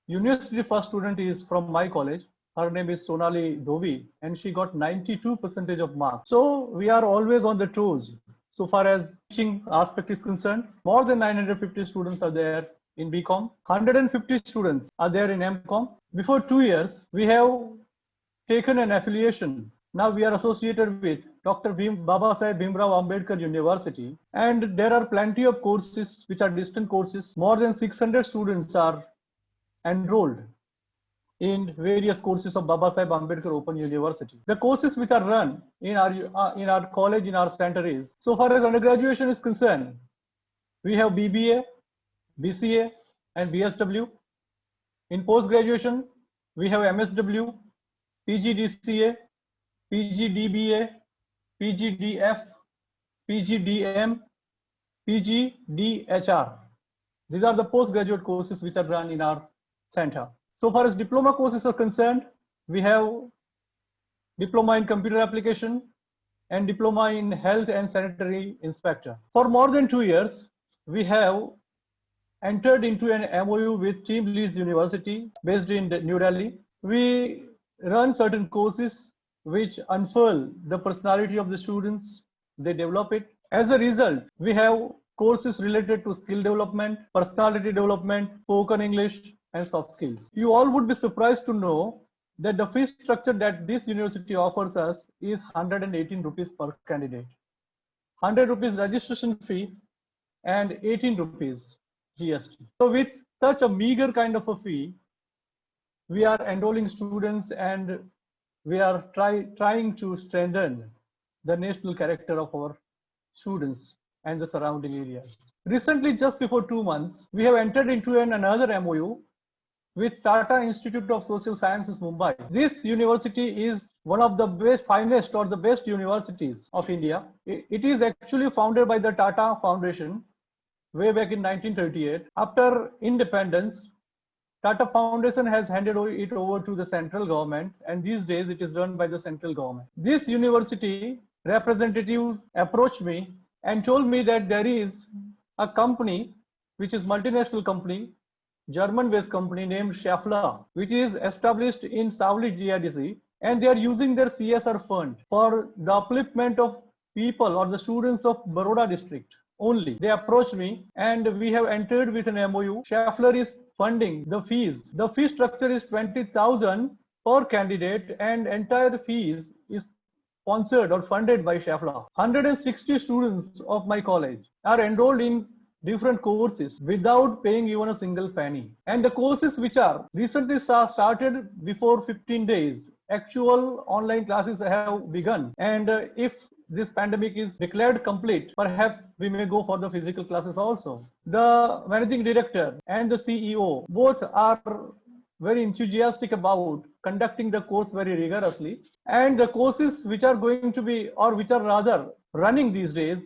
University first student is from my college. Her name is Sonali Dovi, and she got 92% of marks. So we are always on the toes. So far as teaching aspect is concerned, more than 950 students are there in BCom. 150 students are there in MCOM. Before 2 years, we have taken an affiliation. Now we are associated with Dr. Babasaheb Bhimrao Ambedkar University, and there are plenty of courses which are distant courses. More than 600 students are enrolled in various courses of Babasaheb Ambedkar Open University. The courses which are run in our college, in our center is, so far as undergraduation is concerned, we have BBA, BCA, and BSW. In post-graduation, we have MSW, PGDCA, PGDBA, PGDF, PGDM, PGDHR. These are the postgraduate courses which are run in our center. So far as diploma courses are concerned, we have diploma in computer application and diploma in health and sanitary inspector. For more than 2 years, we have entered into an MOU with Team Leeds University based in New Delhi. We run certain courses which unfurl the personality of the students. They develop it. As a result, we have courses related to skill development, personality development, spoken English, and soft skills. You all would be surprised to know that the fee structure that this university offers us is 118 rupees per candidate. 100 rupees registration fee and 18 rupees GST. So with such a meager kind of a fee, we are enrolling students and we are trying to strengthen the national character of our students and the surrounding areas. Recently, just before 2 months, we have entered into another MOU with Tata Institute of Social Sciences, Mumbai. This university is one of the finest or the best universities of India. It is actually founded by the Tata Foundation way back in 1938. After independence, Tata Foundation has handed it over to the central government, and these days it is run by the central government. This university representatives approached me and told me that there is a company which is multinational company, German-based company named Schaeffler, which is established in Savli GIDC, and they are using their CSR fund for the upliftment of people or the students of Baroda district only. They approached me and we have entered with an MOU. Schaeffler is funding the fees. The fee structure is 20,000 per candidate and entire fees is sponsored or funded by Schaeffler. 160 students of my college are enrolled in different courses without paying even a single penny. And the courses which are recently started before 15 days, actual online classes have begun. And if this pandemic is declared complete, perhaps we may go for the physical classes also. The managing director and the CEO both are very enthusiastic about conducting the course very rigorously. And the courses which are going to be, or which are rather running these days,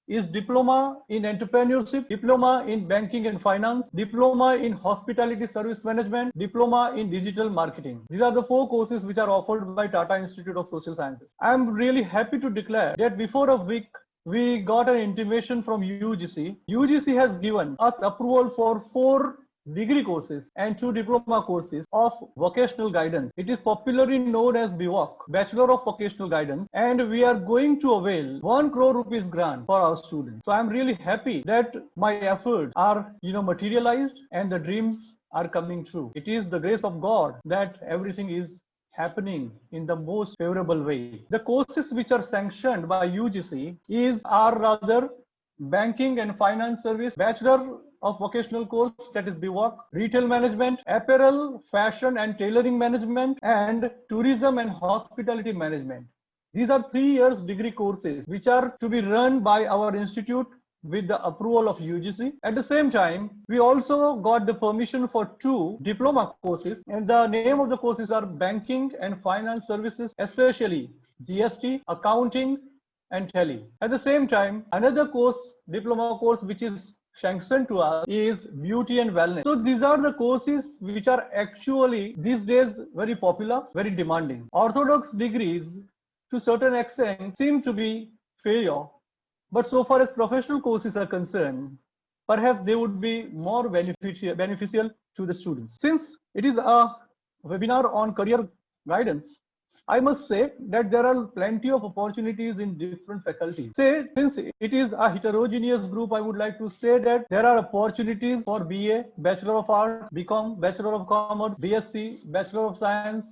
is diploma in entrepreneurship, diploma in banking and finance, diploma in hospitality service management, diploma in digital marketing. These are the 4 courses which are offered by Tata Institute of Social Sciences. I am really happy to declare that before a week, we got an intimation from UGC. UGC has given us approval for 4 degree courses and 2 diploma courses of vocational guidance. It is popularly known as BVOC, Bachelor of Vocational Guidance, and we are going to avail 1 crore rupees grant for our students. So I'm really happy that my efforts are, materialized and the dreams are coming true. It is the grace of God that everything is happening in the most favorable way. The courses which are sanctioned by UGC are rather banking and finance service, Bachelor of Vocational course, that is BVOC, retail management, apparel, fashion and tailoring management, and tourism and hospitality management. These are 3 years degree courses which are to be run by our institute with the approval of UGC. At the same time, we also got the permission for 2 diploma courses, and the name of the courses are banking and finance services, especially GST, accounting and tally. At the same time, another course, diploma course, which is sanctioned to us is beauty and wellness. So these are the courses which are actually these days very popular, very demanding. Orthodox degrees to certain extent seem to be failure, but so far as professional courses are concerned, perhaps they would be more beneficial to the students. Since it is a webinar on career guidance, I must say that there are plenty of opportunities in different faculties. Since it is a heterogeneous group, I would like to say that there are opportunities for BA, Bachelor of Arts, BCom, Bachelor of Commerce, BSc, Bachelor of Science,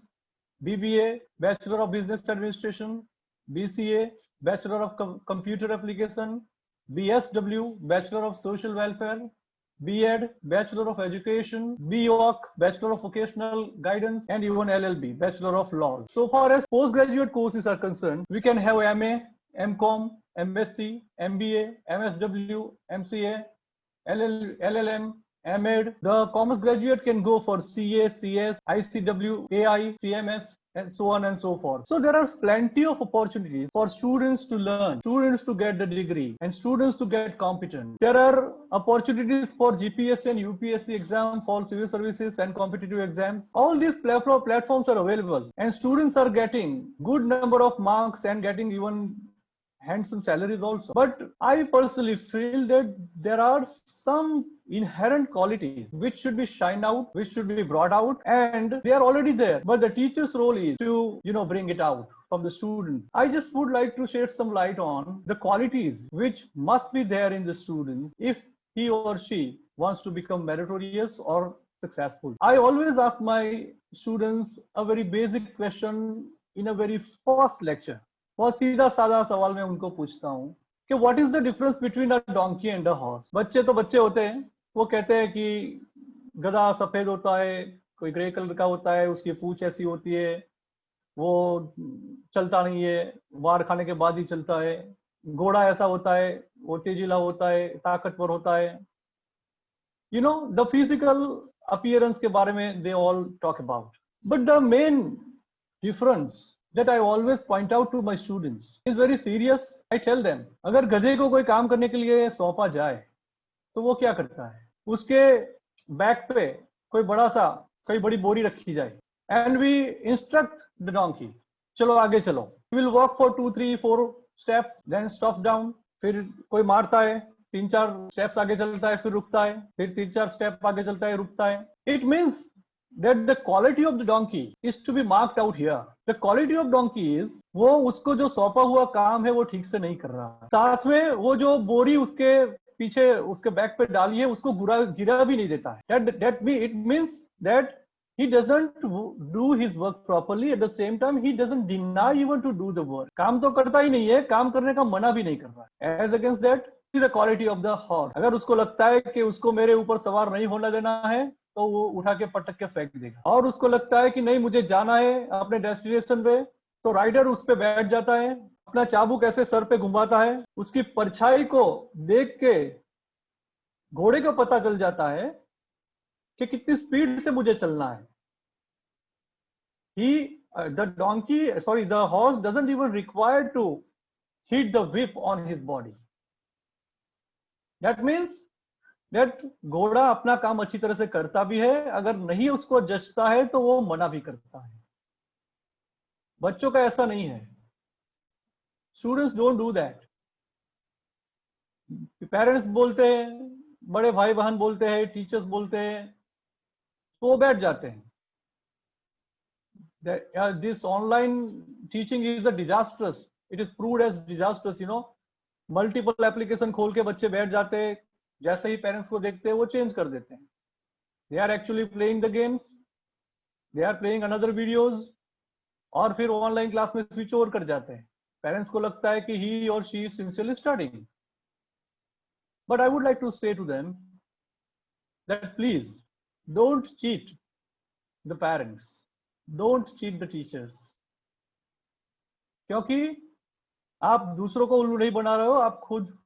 BBA, Bachelor of Business Administration, BCA, Bachelor of Computer Application, BSW, Bachelor of Social Welfare, B.Ed, Bachelor of Education, BVOC, Bachelor of Vocational Guidance, and even LLB, Bachelor of Laws. So far as postgraduate courses are concerned, we can have MA, MCom, MSc, MBA, MSW, MCA, LLM, MEd. The commerce graduate can go for CA, CS, ICW, AI, CMS, and so on and so forth. So there are plenty of opportunities for students to learn, students to get the degree, and students to get competent. There are opportunities for GPSC and UPSC exam, for civil services and competitive exams. All these platforms are available, and students are getting good number of marks and getting even handsome salaries also. But I personally feel that there are some inherent qualities which should be shined out, which should be brought out, and they are already there. But the teacher's role is to, bring it out from the student. I just would like to shed some light on the qualities which must be there in the student if he or she wants to become meritorious or successful. I always ask my students a very basic question in a very first lecture. बहुत सीधा साधा सवाल मैं उनको पूछता हूँ कि what is the difference between a donkey and a horse. बच्चे तो बच्चे होते हैं, वो कहते हैं कि गधा सफेद होता है, कोई ग्रे कलर का होता है, उसकी पूंछ ऐसी होती है, वो चलता नहीं है, वार खाने के बाद ही चलता है. घोड़ा ऐसा होता है, वो तेजीला होता है, ताकतवर होता है. द फिजिकल अपीयरेंस के बारे में they all talk about, but the main difference that I always point out to my students is very serious. I tell them, अगर गधे को कोई काम करने के लिए सौंपा जाए तो वो क्या करता है? उसके बैक पे कोई बड़ी बोरी रखी जाए, and we instruct the donkey, चलो आगे चलो. We will walk for 2, 3, 4 steps, then stops down, फिर कोई मारता है, 3-4 स्टेप्स आगे चलता है, फिर रुकता है, फिर 3-4 स्टेप आगे चलता है, रुकता है. It means that the quality of the donkey is to be marked out here. The quality of donkey is वो उसको जो सौंपा हुआ काम है वो ठीक से नहीं कर रहा. साथ में वो जो बोरी उसके पीछे उसके बैक पे डाली है उसको गिरा भी नहीं देता है. It means that he doesn't do his work properly. At the same time he doesn't deny even to do the work. काम तो करता ही नहीं है, काम करने का मना भी नहीं कर रहा है. As against that the quality of the horse. अगर उसको लगता है कि उसको मेरे ऊपर सवार नहीं होने देना है तो वो उठा के पटक के फेंक देगा. और उसको लगता है कि नहीं मुझे जाना है अपने डेस्टिनेशन पे, तो राइडर उस पे बैठ जाता है, अपना चाबुक ऐसे सर पे घुमाता है, उसकी परछाई को देख के घोड़े को पता चल जाता है कि कितनी स्पीड से मुझे चलना है. The horse doesn't even require to hit the whip on his body. That means that घोड़ा अपना काम अच्छी तरह से करता भी है, अगर नहीं उसको जचता है तो वो मना भी करता है. बच्चों का ऐसा नहीं है. Students don't do that. Parents बोलते हैं, बड़े भाई बहन बोलते हैं, टीचर्स बोलते हैं, तो वो बैठ जाते हैं. This online teaching is a disastrous. It is proved as disastrous. Multiple application खोल के बच्चे बैठ जाते हैं, जैसे ही पेरेंट्स को देखते हैं वो चेंज कर देते हैं. They are actually playing the games, they are playing another videos, और फिर ऑनलाइन क्लास में स्विच ओवर कर जाते हैं. पेरेंट्स को लगता है कि ही और she is sincerely studying. But I would like to say to them that please don't cheat the parents, don't cheat the teachers. क्योंकि आप दूसरों को उल्लू नहीं बना रहे हो, आप खुद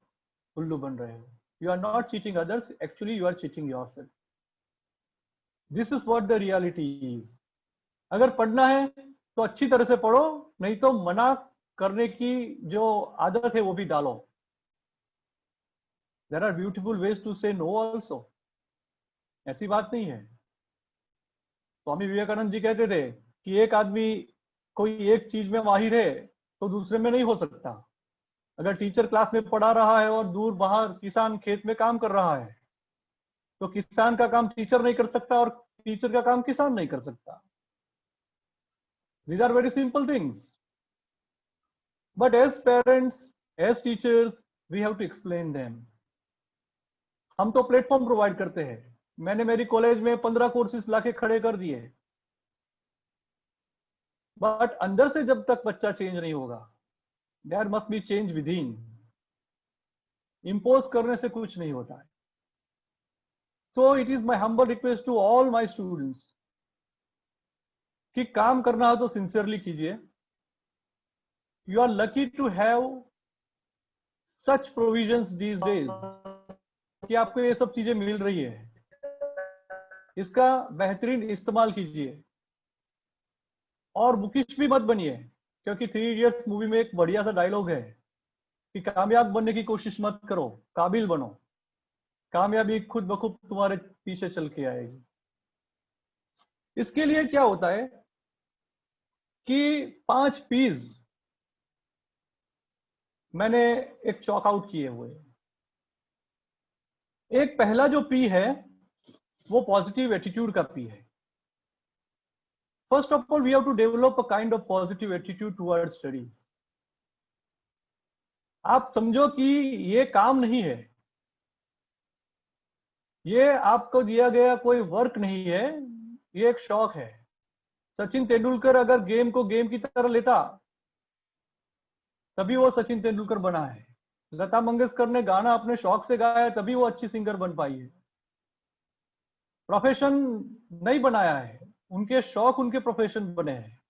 उल्लू बन रहे हो. You are not cheating others, actually you are cheating yourself. This is what the reality is. अगर पढ़ना है तो अच्छी तरह से पढ़ो, नहीं तो मना करने की जो आदत है वो भी डालो. There are beautiful ways to say no also. ऐसी बात नहीं है. स्वामी विवेकानंद जी कहते थे कि एक आदमी कोई एक चीज में माहिर है तो दूसरे में नहीं हो सकता. अगर टीचर क्लास में पढ़ा रहा है और दूर बाहर किसान खेत में काम कर रहा है तो किसान का काम टीचर नहीं कर सकता और टीचर का काम किसान नहीं कर सकता. These are very simple things. But as parents, as teachers, we have to explain them. हम तो प्लेटफॉर्म प्रोवाइड करते हैं. मैंने मेरी कॉलेज में 15 कोर्सेज लाके खड़े कर दिए, बट अंदर से जब तक बच्चा चेंज नहीं होगा, there must be change within. Impose करने से कुछ नहीं होता है. So it is my humble request to all my students कि काम करना हो तो सिंसियरली कीजिए. You are lucky to have such provisions these days कि आपको ये सब चीजें मिल रही है. इसका बेहतरीन इस्तेमाल कीजिए और बुकिश भी मत बनिए, क्योंकि 3 इडियट्स मूवी में एक बढ़िया सा डायलॉग है कि कामयाब बनने की कोशिश मत करो, काबिल बनो. कामयाबी खुद ब खुद तुम्हारे पीछे चल के आएगी. इसके लिए क्या होता है कि 5 पीज मैंने एक चॉक आउट किए हुए. एक पहला जो पी है वो पॉजिटिव एटीट्यूड का पी है. First of all, we have to develop a kind of positive attitude towards studies. आप समझो कि ये काम नहीं है, ये आपको दिया गया कोई वर्क नहीं है, ये एक शौक है. सचिन तेंदुलकर अगर गेम को गेम की तरह लेता तभी वो सचिन तेंदुलकर बना है. लता मंगेशकर ने गाना अपने शौक से गाया है तभी वो अच्छी सिंगर बन पाई है. प्रोफेशन नहीं बनाया है, उनके शौक उनके प्रोफेशन बने हैं.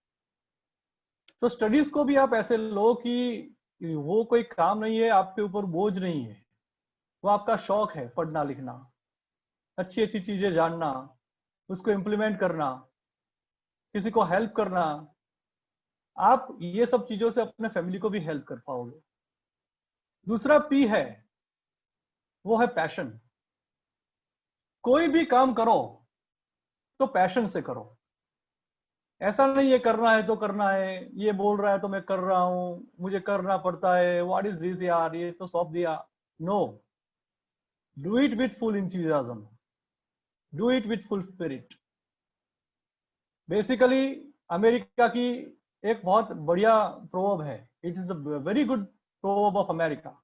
तो स्टडीज को भी आप ऐसे लो कि वो कोई काम नहीं है, आपके ऊपर बोझ नहीं है, वो आपका शौक है. पढ़ना लिखना, अच्छी अच्छी चीजें जानना, उसको इम्प्लीमेंट करना, किसी को हेल्प करना. आप ये सब चीजों से अपने फैमिली को भी हेल्प कर पाओगे. दूसरा पी है वो है पैशन. कोई भी काम करो तो पैशन से करो. ऐसा नहीं है करना है तो करना है, ये बोल रहा है तो मैं कर रहा हूं, मुझे करना पड़ता है, व्हाट इज दिस यार, ये तो सौंप दिया. No, do it with full enthusiasm, do it with full spirit. Basically America की एक बहुत बढ़िया प्रोवर्ब है, it is a very good proverb of America.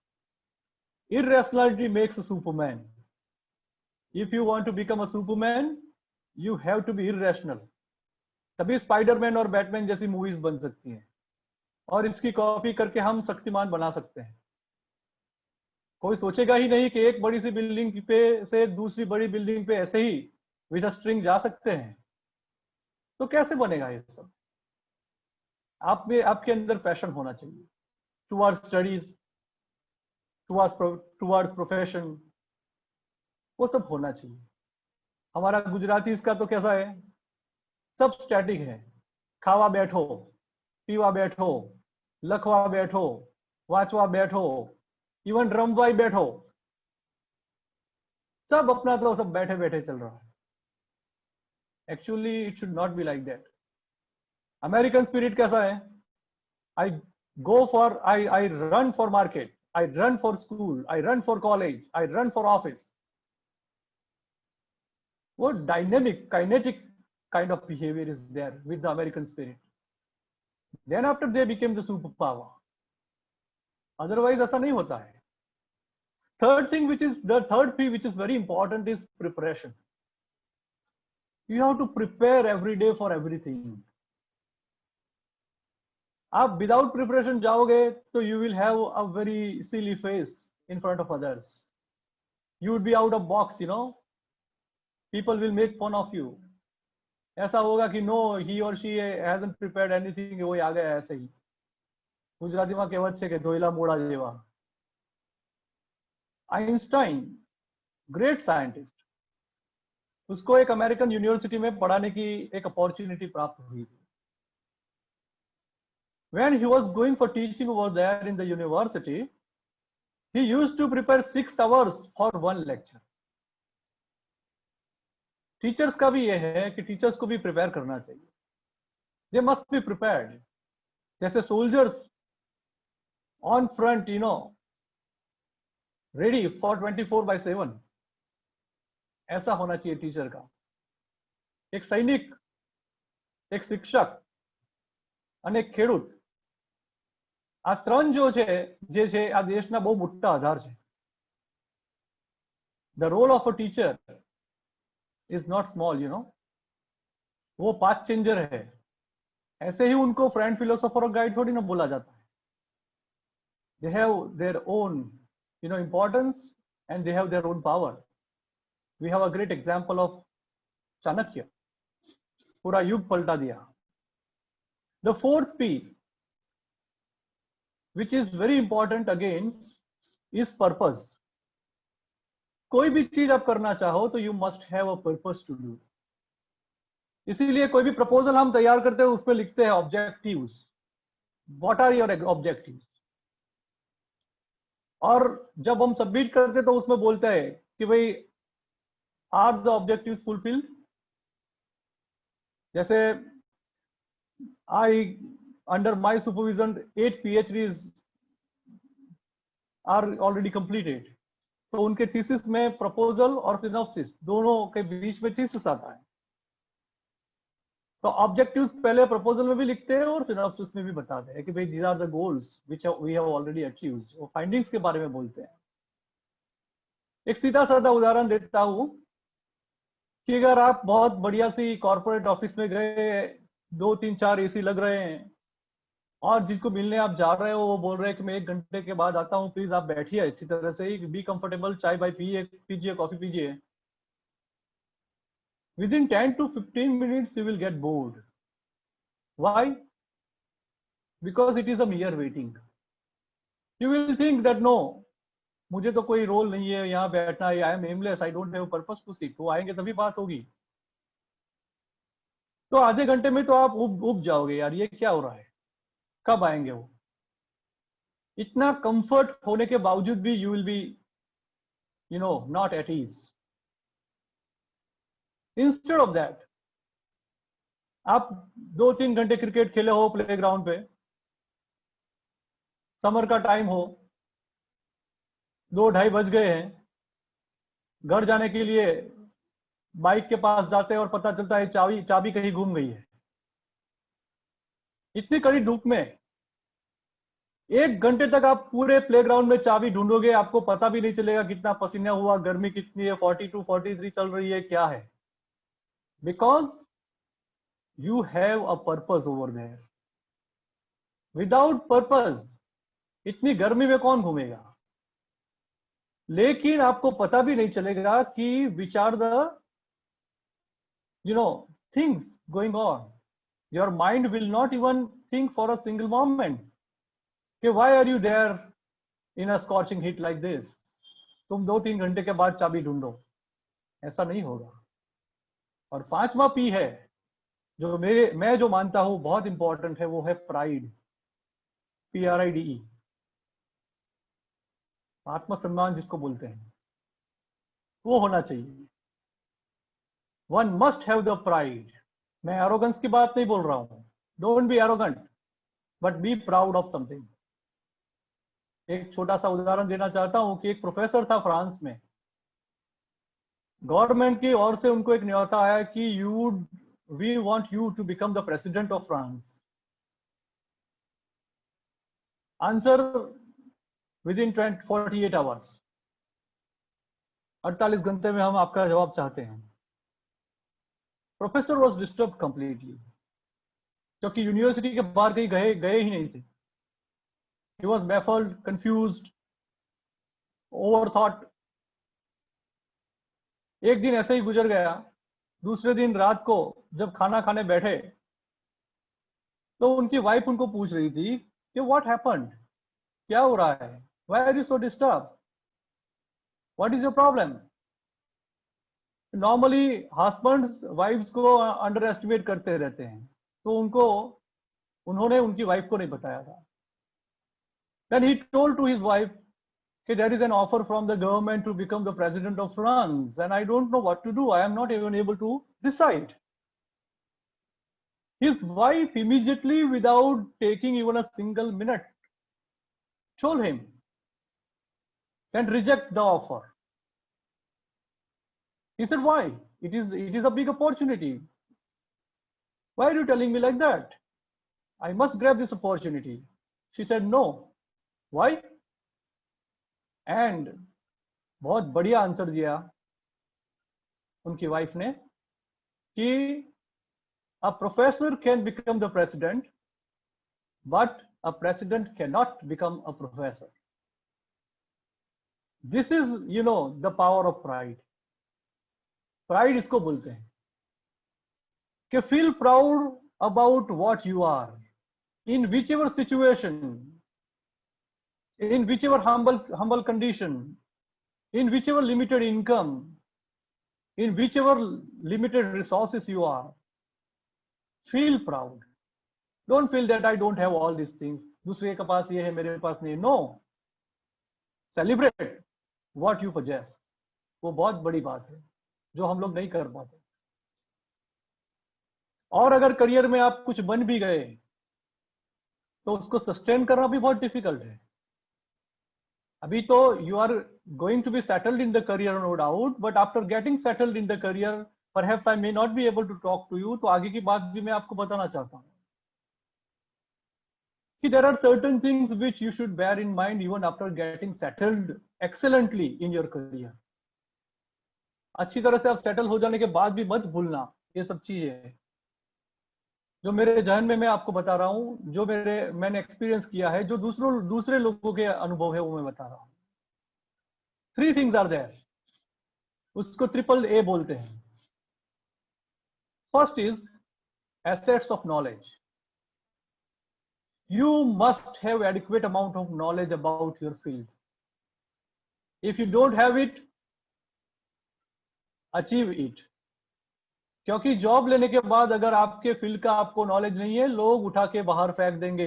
Irrationality makes a superman. If you want to become a superman, you have to be irrational. तभी Spiderman और Batman जैसी movies बन सकती हैं और इसकी कॉपी करके हम शक्तिमान बना सकते हैं. कोई सोचेगा ही नहीं कि एक बड़ी सी बिल्डिंग पे से दूसरी बड़ी बिल्डिंग पे ऐसे ही विद अ स्ट्रिंग जा सकते हैं. तो कैसे बनेगा ये सब? आप में, आपके अंदर पैशन होना चाहिए टुवर्ड्स स्टडीज, टुवर्ड्स प्रोफेशन, वो सब होना चाहिए. हमारा गुजराती इसका तो कैसा है, सब स्टैटिक है. खावा बैठो, पीवा बैठो, लखवा बैठो, वाचवा बैठो, इवन रमवाई बैठो, सब अपना तो सब बैठे बैठे चल रहा है. Actually it should not be like that. American spirit कैसा है, I go for, I run for market, I run for school, I run for college, I run for office. What dynamic, kinetic kind of behavior is there with the American spirit? Then after they became the superpower. Otherwise, ऐसा नहीं होता है. Third thing, which is the third P, which is very important, is preparation. You have to prepare every day for everything. आप without preparation जाओगे तो you will have a very silly face in front of others. You would be out of box, you know. People will make fun of you. ऐसा होगा कि no, ही और she hasn't prepared anything, वो आ गया ऐसे ही. गुजरातीમાં કહેવત છે કે ધોઈલા મોડા જેવા. आइंस्टाइन, ग्रेट साइंटिस्ट, उसको एक अमेरिकन यूनिवर्सिटी में पढ़ाने की एक अपॉर्चुनिटी प्राप्त हुई थी. When he was going for teaching over there in the university, he used to prepare 6 hours for one lecture. Teachers का भी ये है कि टीचर्स को भी प्रिपेयर करना चाहिए. They must be prepared. जैसे soldiers on front, you know, ready for 24/7, ऐसा होना चाहिए टीचर का. एक सैनिक, एक शिक्षक અને એક ખેડૂત, આ ત્રણ જે છે આ દેશના બહુ મોટા આધાર છે. The role of a teacher is not small, you know. वो पाथ चेंजर है. ऐसे ही उनको फ्रेंड, फिलोसोफर और गाइड थोड़ी ना बोला जाता है. They have their own, you know, importance and they have their own power. We have a great example of Chanakya, पूरा युग पलटा दिया. The fourth P, which is very important again, is purpose. कोई भी चीज आप करना चाहो तो you must have a purpose to do. इसीलिए कोई भी प्रपोजल हम तैयार करते हैं उसमें लिखते हैं objectives. What are your objectives? और जब हम सबमिट करते तो उसमें बोलते हैं कि भाई are the objectives fulfilled? जैसे under my supervision 8 PhDs are already completed. तो उनके थीसिस में प्रपोजल और सिनॉप्सिस दोनों के बीच में थीसिस आता है. तो ऑब्जेक्टिव्स पहले प्रपोजल में भी लिखते हैं और सिनॉप्सिस में भी बताते हैं कि भाई these are the goals which we have already achieved. वो फाइंडिंग्स के बारे में बोलते हैं. एक सीधा साधा उदाहरण देता हूं कि अगर आप बहुत बढ़िया सी कॉर्पोरेट ऑफिस में गए, 2-3-4 एसी लग रहे हैं और जिनको मिलने आप जा रहे हो वो बोल रहे हैं कि मैं 1 घंटे के बाद आता हूँ, प्लीज आप बैठिए अच्छी तरह से, बी कंफर्टेबल, चाय बाय पीजिए, कॉफी पीजिए. Within 10 to 15 minutes you will get bored. Why? Because it is a mere waiting. You will think that no, मुझे तो कोई रोल नहीं है यहाँ बैठना है, I am aimless, I don't have purpose to sit. वो आएंगे तभी बात होगी. तो आधे घंटे में तो आप उब जाओगे, यार ये क्या हो रहा है, कब आएंगे वो. इतना कंफर्ट होने के बावजूद भी you will be, you know, not at ease. Instead of that, आप 2-3 घंटे क्रिकेट खेले हो प्लेग्राउंड पे, समर का टाइम हो, 2-2:30 बज गए हैं, घर जाने के लिए बाइक के पास जाते हैं और पता चलता है चाबी कहीं गुम गई है। इतनी कड़ी धूप में 1 घंटे तक आप पूरे प्लेग्राउंड में चाबी ढूंढोगे, आपको पता भी नहीं चलेगा कितना पसीना हुआ, गर्मी कितनी है, 42 43 चल रही है, क्या है, because you have a purpose over there. Without purpose इतनी गर्मी में कौन घूमेगा? लेकिन आपको पता भी नहीं चलेगा कि which are the things going on. Your mind will not even think for a single moment कि why are you there in a scorching heat like this. तुम 2-3 घंटे के बाद चाबी ढूंढो, ऐसा नहीं होगा। और 5वां पी है जो मैं जो मानता हूं बहुत इंपॉर्टेंट है, वो है प्राइड, PRIDE, आत्मसम्मान जिसको बोलते हैं, वो होना चाहिए। One must have the pride. मैं एरोगेंस की बात नहीं बोल रहा हूं, don't be arrogant but be proud of something. एक छोटा सा उदाहरण देना चाहता हूं कि एक प्रोफेसर था फ्रांस में, गवर्नमेंट की ओर से उनको एक न्योता आया कि we want you to become the president of France. Answer within 48 hours, 48 घंटे में हम आपका जवाब चाहते हैं। प्रोफेसर वॉज डिस्टर्ब कंप्लीटली, क्योंकि यूनिवर्सिटी के बाहर कहीं गए ही नहीं थे। He was baffled, confused, overthought. एक दिन ऐसे ही गुजर गया। दूसरे दिन रात को जब खाना खाने बैठे तो उनकी वाइफ उनको पूछ रही थी कि व्हाट हैपेंड, क्या हो रहा है, why are you so disturb, what is your problem. Normally husbands wives को अंडर एस्टिमेट करते रहते हैं, तो उन्होंने उनकी वाइफ को नहीं बताया था। Then he told to his wife, okay, there is an offer from the government to become the president of France, and I don't know what to do. I am not even able to decide. His wife immediately, without taking even a single minute, told him and reject the offer. He said, why? It is a big opportunity. Why are you telling me like that? I must grab this opportunity. She said, no. Why? And बहुत बढ़िया answer दिया उनकी wife ने कि a professor can become the president, but a president cannot become a professor. This is, the power of pride. Pride इसको बोलते हैं कि feel proud about what you are in whichever situation, in whichever humble condition, in whichever limited income, in whichever limited resources you are. Feel proud. Don't feel that I don't have all these things. दूसरे के पास ये है, मेरे पास नहीं. No. Celebrate what you possess. वो बहुत बड़ी बात है जो हम लोग नहीं कर पाते। और अगर करियर में आप कुछ बन भी गए तो उसको सस्टेन करना भी बहुत डिफिकल्ट है। अभी तो you are going to be settled in the career, no doubt, but after getting settled in the career perhaps I may not be able to talk to you. तो आगे की बात भी मैं आपको बताना चाहता हूँ कि there are certain things which you should bear in mind even after getting settled excellently in your career. अच्छी तरह से आप सेटल हो जाने के बाद भी मत भूलना ये सब चीजें जो मेरे जहन में मैं आपको बता रहा हूं, जो मैंने एक्सपीरियंस किया है, जो दूसरे लोगों के अनुभव है वो मैं बता रहा हूं। 3 थिंग्स आर देयर, उसको AAA बोलते हैं। First is assets of knowledge. You must have adequate amount of knowledge about your field. If you don't have it, achieve it. क्योंकि जॉब लेने के बाद अगर आपके फील्ड का आपको नॉलेज नहीं है, लोग उठा के बाहर फेंक देंगे।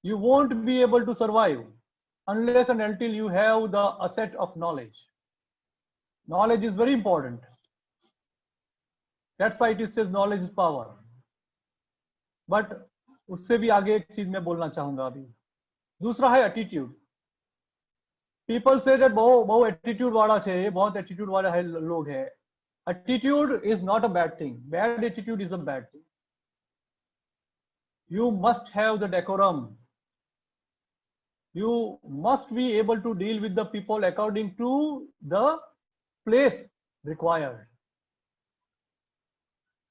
You won't be able to survive unless and until you have the asset of knowledge. Knowledge is very important. That's why it says knowledge is power. But उससे भी आगे एक चीज मैं बोलना चाहूंगा अभी. दूसरा है एटीट्यूड. पीपल से दैट बहुत एटीट्यूड वाला है, बहुत एटीट्यूड वाला है लोग है. Attitude is not a bad thing. Bad attitude is a bad thing. You must have the decorum. You must be able to deal with the people according to the place required.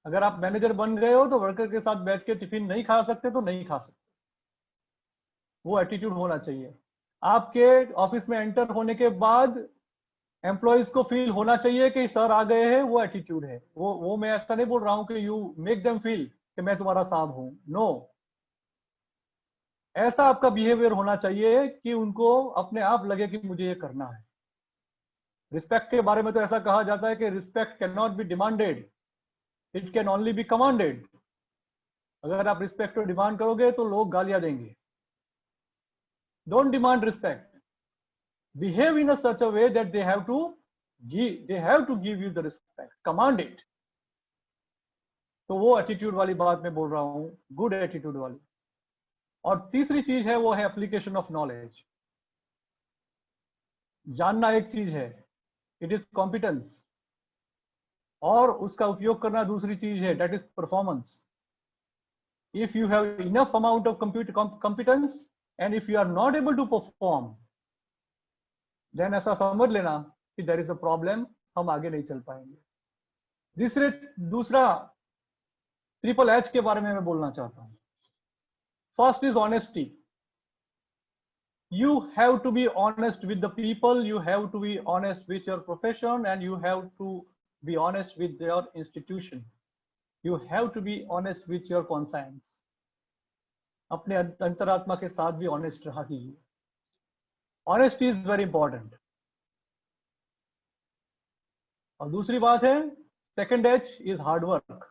अगर आप manager बन गए हो तो worker के साथ बैठ के टिफिन नहीं खा सकते तो नहीं खा सकते. वो एटीट्यूड होना चाहिए. आपके ऑफिस में एंटर होने के बाद एम्प्लॉयज को फील होना चाहिए कि सर आ गए हैं. वो एटीट्यूड है. वो मैं ऐसा नहीं बोल रहा हूं कि यू मेक देम फील कि मैं तुम्हारा साहब हूं. नो, ऐसा आपका बिहेवियर होना चाहिए कि उनको अपने आप लगे कि मुझे ये करना है. रिस्पेक्ट के बारे में तो ऐसा कहा जाता है कि respect can not be demanded, it can only B commanded. अगर आप रिस्पेक्ट को डिमांड करोगे तो लोग गालियां देंगे. Don't demand respect. Behave in such a way that they have to give you the respect. Command it. तो वो एटीट्यूड वाली बात मैं बोल रहा हूं, गुड एटीट्यूड वाली. और तीसरी चीज है वो है एप्लीकेशन ऑफ नॉलेज. जानना एक चीज है, इट इज कॉम्पिटेंस, और उसका उपयोग करना दूसरी चीज है, that is performance. If you have enough amount of competence and if you are not able to perform, then ऐसा समझ लेना कि देयर इज अ प्रॉब्लम, हम आगे नहीं चल पाएंगे. दूसरा ट्रिपल एच के बारे में मैं बोलना चाहता हूं. First is honesty. You have to be honest with the people, you have to be honest with your profession, and you have to be honest with your institution. You have to be honest with your conscience. अपने अंतरात्मा के साथ भी honest रहा कीजिए. Honesty is very important. और दूसरी बात है, second H is hard work.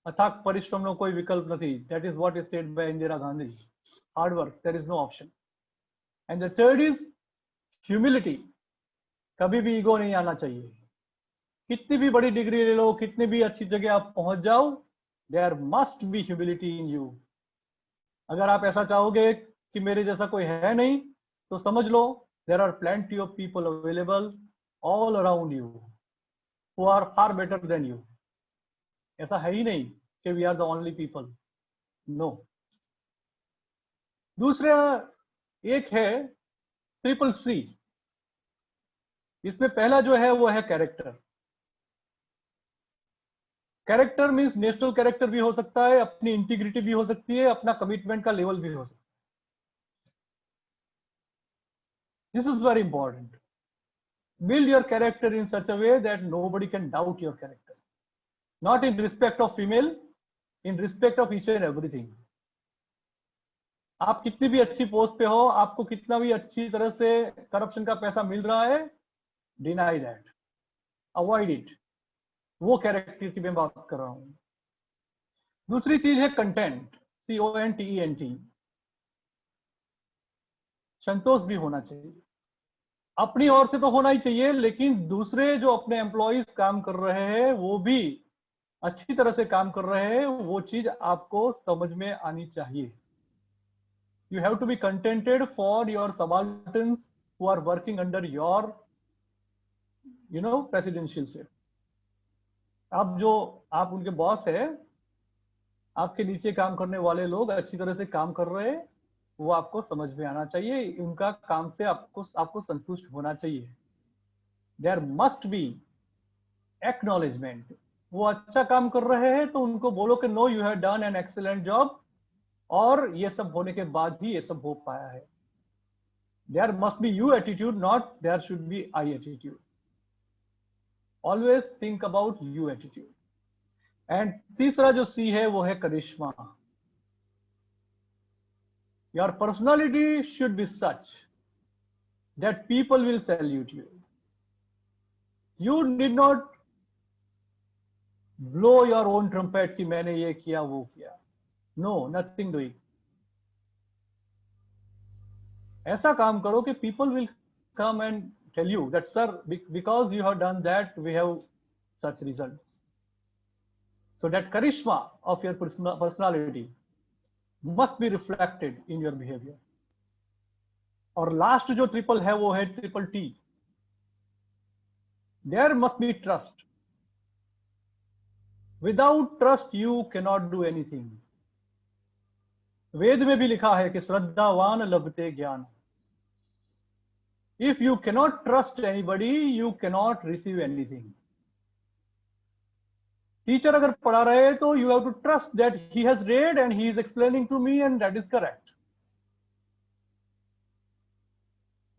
अथाक परिश्रमનો કોઈ વિકલ્પ નથી. That is what is said by Indira Gandhi. Hard work, there is no option. And the third is humility. कभी भी ईगो नहीं आना चाहिए. कितनी भी बड़ी डिग्री ले लो, कितनी भी अच्छी जगह आप पहुंच जाओ, there must be humility in you. अगर आप ऐसा चाहोगे कि मेरे जैसा कोई है नहीं, तो समझ लो there are plenty of people available all around you who are far better than you. ऐसा है ही नहीं कि we are the only people. No. दूसरा एक है ट्रिपल सी. इसमें पहला जो है वो है character. Character means national character भी हो सकता है, अपनी इंटीग्रिटी भी हो सकती है, अपना कमिटमेंट का लेवल भी हो सकता है. This is very important. Build your character in such a way that nobody can doubt your character. Not in respect of female, in respect of each and everything. आप कितनी भी अच्छी पोस्ट पे हो, आपको कितना भी अच्छी तरह से करप्शन का पैसा मिल रहा है, डिनाई दैट, अवॉइड इट. वो कैरेक्टर की मैं बात कर रहा हूं. दूसरी चीज है कंटेंट, CONTENT. संतोष भी होना चाहिए. अपनी ओर से तो होना ही चाहिए, लेकिन दूसरे जो अपने एम्प्लॉइज काम कर रहे हैं वो भी अच्छी तरह से काम कर रहे हैं, वो चीज आपको समझ में आनी चाहिए. You have to be contented for your subalterns who are working under your presidentialship. आप उनके बॉस है, आपके नीचे काम करने वाले लोग अच्छी तरह से काम कर रहे हैं, वो आपको समझ में आना चाहिए. उनका काम से आपको संतुष्ट होना चाहिए. There must be acknowledgement. वो अच्छा काम कर रहे हैं तो उनको बोलो कि no, you have done an excellent job, और ये सब होने के बाद ही ये सब हो पाया है. There must be you attitude, not there should be I attitude. Always think about you attitude. And तीसरा जो सी है वो है करिश्मा. Your personality should be such that people will salute you. You did not blow your own trumpet कि मैंने ये किया वो किया. No, nothing doing. ऐसा काम करो कि people will come and tell you that sir, because you have done that, we have such results. So that charisma of your personality must be reflected in your behavior. और last जो triple है वो है triple T. There must be trust. Without trust you cannot do anything. वेद में भी लिखा है कि श्रद्धावान लभते ज्ञान. If you cannot trust anybody, you cannot receive anything. Teacher अगर पढ़ा रहे हैं तो you have to trust that he has read and he is explaining to me and that is correct.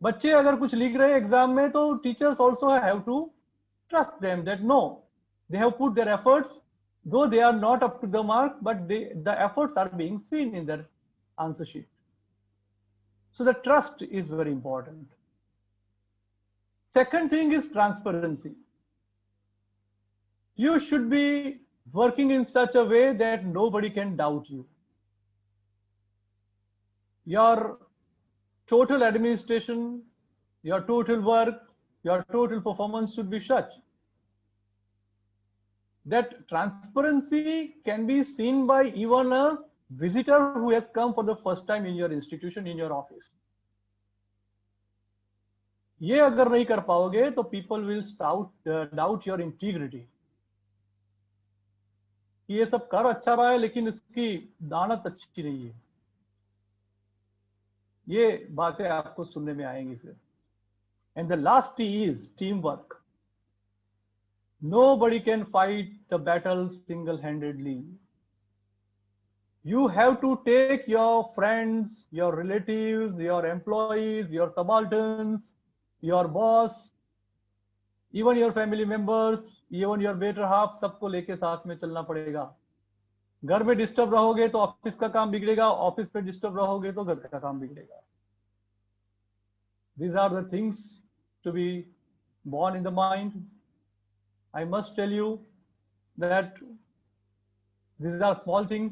बच्चे अगर कुछ लिख रहे हैं एग्जाम में तो teachers also have to trust them that no they have put their efforts though they are not up to the mark, but the efforts are being seen in their answer sheet. So the trust is very important. Second thing is transparency. You should be working in such a way that nobody can doubt you. Your total administration, your total work, your total performance should be such that transparency can be seen by even a visitor who has come for the first time in your institution, in your office. ये अगर नहीं कर पाओगे तो people will doubt your integrity. ये सब कर अच्छा रहा है लेकिन इसकी दानत अच्छी नहीं है. ये बातें आपको सुनने में आएंगी फिर. And the last T is teamwork. Nobody can fight the battle single-handedly. You have to take your friends, your relatives, your employees, your subalterns, your boss, even your family members, even your better half, सबको लेके साथ में चलना पड़ेगा. घर में disturb रहोगे तो ऑफिस का काम बिगड़ेगा, ऑफिस पे डिस्टर्ब रहोगे तो घर का काम बिगड़ेगा. These are the things to be born in the mind. I must tell you that these are small things,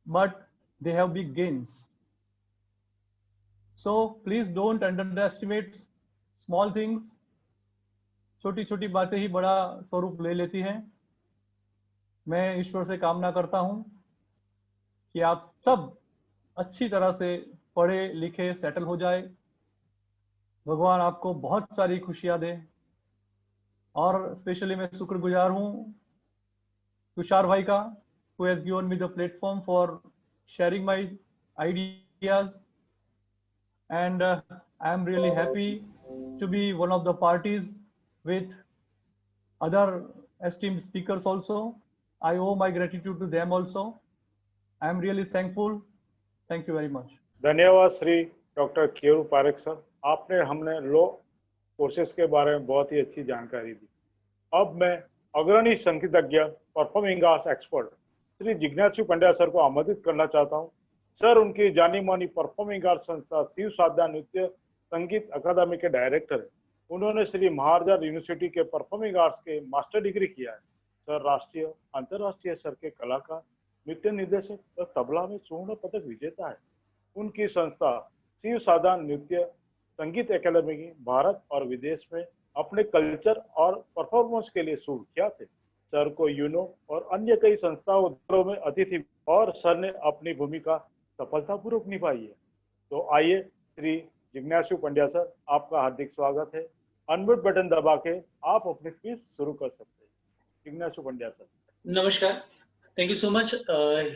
but they have big gains. So please don't underestimate small things. छोटी छोटी बातें ही बड़ा स्वरूप ले लेती हैं. मैं ईश्वर से कामना करता हूं कि आप सब अच्छी तरह से पढ़े लिखे सेटल हो जाए. भगवान आपको बहुत सारी खुशियां दे. और स्पेशली मैं शुक्रगुजार हूं तुषार भाई का, who has given me the platform for sharing my ideas, and I am really happy to be one of the parties with other esteemed speakers also. I owe my gratitude to them also. I am really thankful. Thank you very much. धन्यवाद Shri doctor Keyur Parekh sir. आपने हमने लो courses के बारे में बहुत ही अच्छी जानकारी दी. अब मैं अग्रणी संगीतज्ञ परफॉर्मिंग आर्ट्स एक्सपर्ट श्री जिज्ञासु पंड्या सर को आमंत्रित करना चाहता हूं. सर उनकी जानी मानी परफॉर्मिंग आर्ट्स संस्था शिव साधना नृत्य संगीत अकादमी के डायरेक्टर है. उन्होंने श्री महाराजा यूनिवर्सिटी के परफॉर्मिंग आर्ट्स के मास्टर डिग्री किया है. सर राष्ट्रीय अंतर्राष्ट्रीय स्तर के कलाकार, नृत्य निर्देशक और तबला में स्वर्ण पदक विजेता है. उनकी संस्था शिव साधना नृत्य संगीत अकादमी की भारत और विदेश में अपने कल्चर और परफॉर्मेंस के लिए सुख्यात थे. सर को यूनो और अन्य कई संस्थाओं में अतिथि और सर ने अपनी भूमिका सफलतापूर्वक निभाई है. तो आइए श्री जिज्ञासु पंड्या सर, आपका हार्दिक स्वागत है. अनम्यूट बटन दबा के आप अपनी स्पीच शुरू कर सकते हैं. जिज्ञासु पंड्या सर. नमस्कार. Thank you so much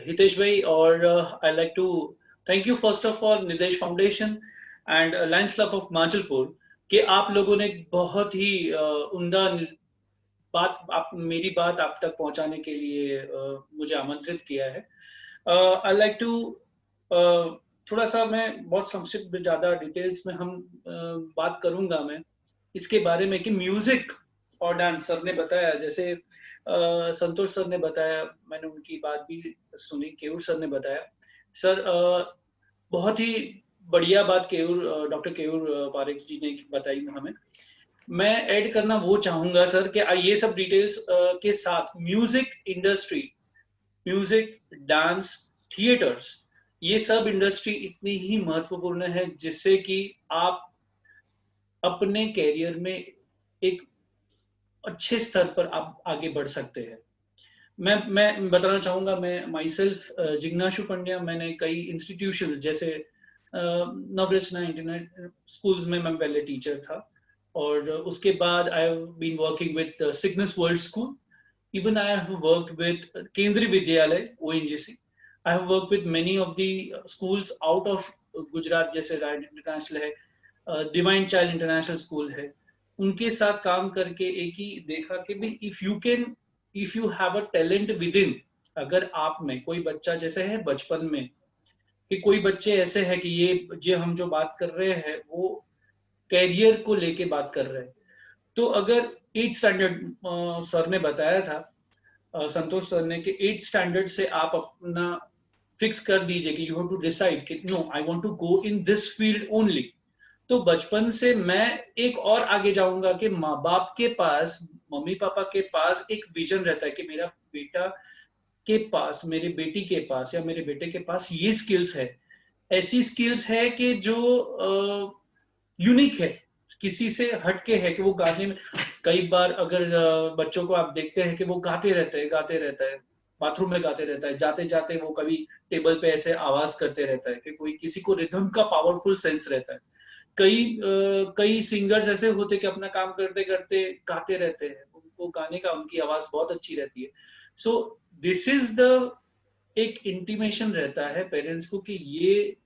Hitesh भाई. और I like to thank you first of all Nidesh foundation and lions club of Manchalpur कि आप लोगों ने बहुत ही उम्दा मेरी बात आप तक पहुंचाने के लिए मुझे आमंत्रित किया है. आई लाइक टू थोड़ा सा मैं बहुत संक्षिप्त में ज्यादा डिटेल्स में हम बात करूंगा मैं इसके बारे में कि म्यूजिक और डांस. सर ने बताया, जैसे संतोष सर ने बताया, मैंने उनकी बात भी सुनी, केयूर सर ने बताया. सर बहुत ही बढ़िया बात डॉक्टर केयूर पारेख जी ने बताई हमें. मैं ऐड करना वो चाहूंगा सर कि ये सब डिटेल्स के साथ music industry, music, dance, theatres, ये सब इंडस्ट्री इतनी ही महत्वपूर्ण है जिससे कि आप अपने कैरियर में एक अच्छे स्तर पर आप आगे बढ़ सकते हैं। मैं बताना चाहूंगा, मैं माई सेल्फ जिग्नाशु पंड्या, मैंने कई इंस्टीट्यूशंस जैसे नवरचना इंटरनेट स्कूल्स में मैं पहले टीचर था, और उसके बाद I have been working with Cygnus World School, even I have worked with Kendriya Vidyalay ONGC. I have worked with many of the schools out of Gujarat, जैसे right international है, divine child international school है, उनके साथ काम करके एक ही देखा कि भाई if you have a talent with in, अगर आप में कोई बच्चा जैसे है बचपन में, कि कोई बच्चे ऐसे हैं कि ये जो हम जो बात कर रहे हैं वो कैरियर को लेके बात कर रहे हैं, तो अगर 8th स्टैंडर्ड सर ने बताया था, संतोष सर ने, कि 8th स्टैंडर्ड से आप अपना फिक्स कर दीजिए कि यू हैव टू डिसाइड कि no I want to go in this field only, तो बचपन से मैं एक और आगे जाऊंगा कि माँ बाप के पास, मम्मी पापा के पास एक विजन रहता है कि मेरा बेटा के पास, मेरी बेटी के पास या मेरे बेटे के पास ये स्किल्स है, ऐसी स्किल्स है कि जो यूनिक है, किसी से हटके है, कि वो गाने में, कई बार अगर बच्चों को आप देखते हैं कि वो गाते रहता है, बाथरूम में गाते रहता है, जाते जाते वो कभी टेबल पे ऐसे आवाज करते रहता है, कि कोई किसी को रिदम का पावरफुल सेंस रहता है। कई सिंगर्स ऐसे होते कि अपना काम करते करते गाते रहते हैं, उनको गाने का, उनकी आवाज बहुत अच्छी रहती है। सो दिस इज द एक इंटीमेशन रहता है पेरेंट्स को कि ये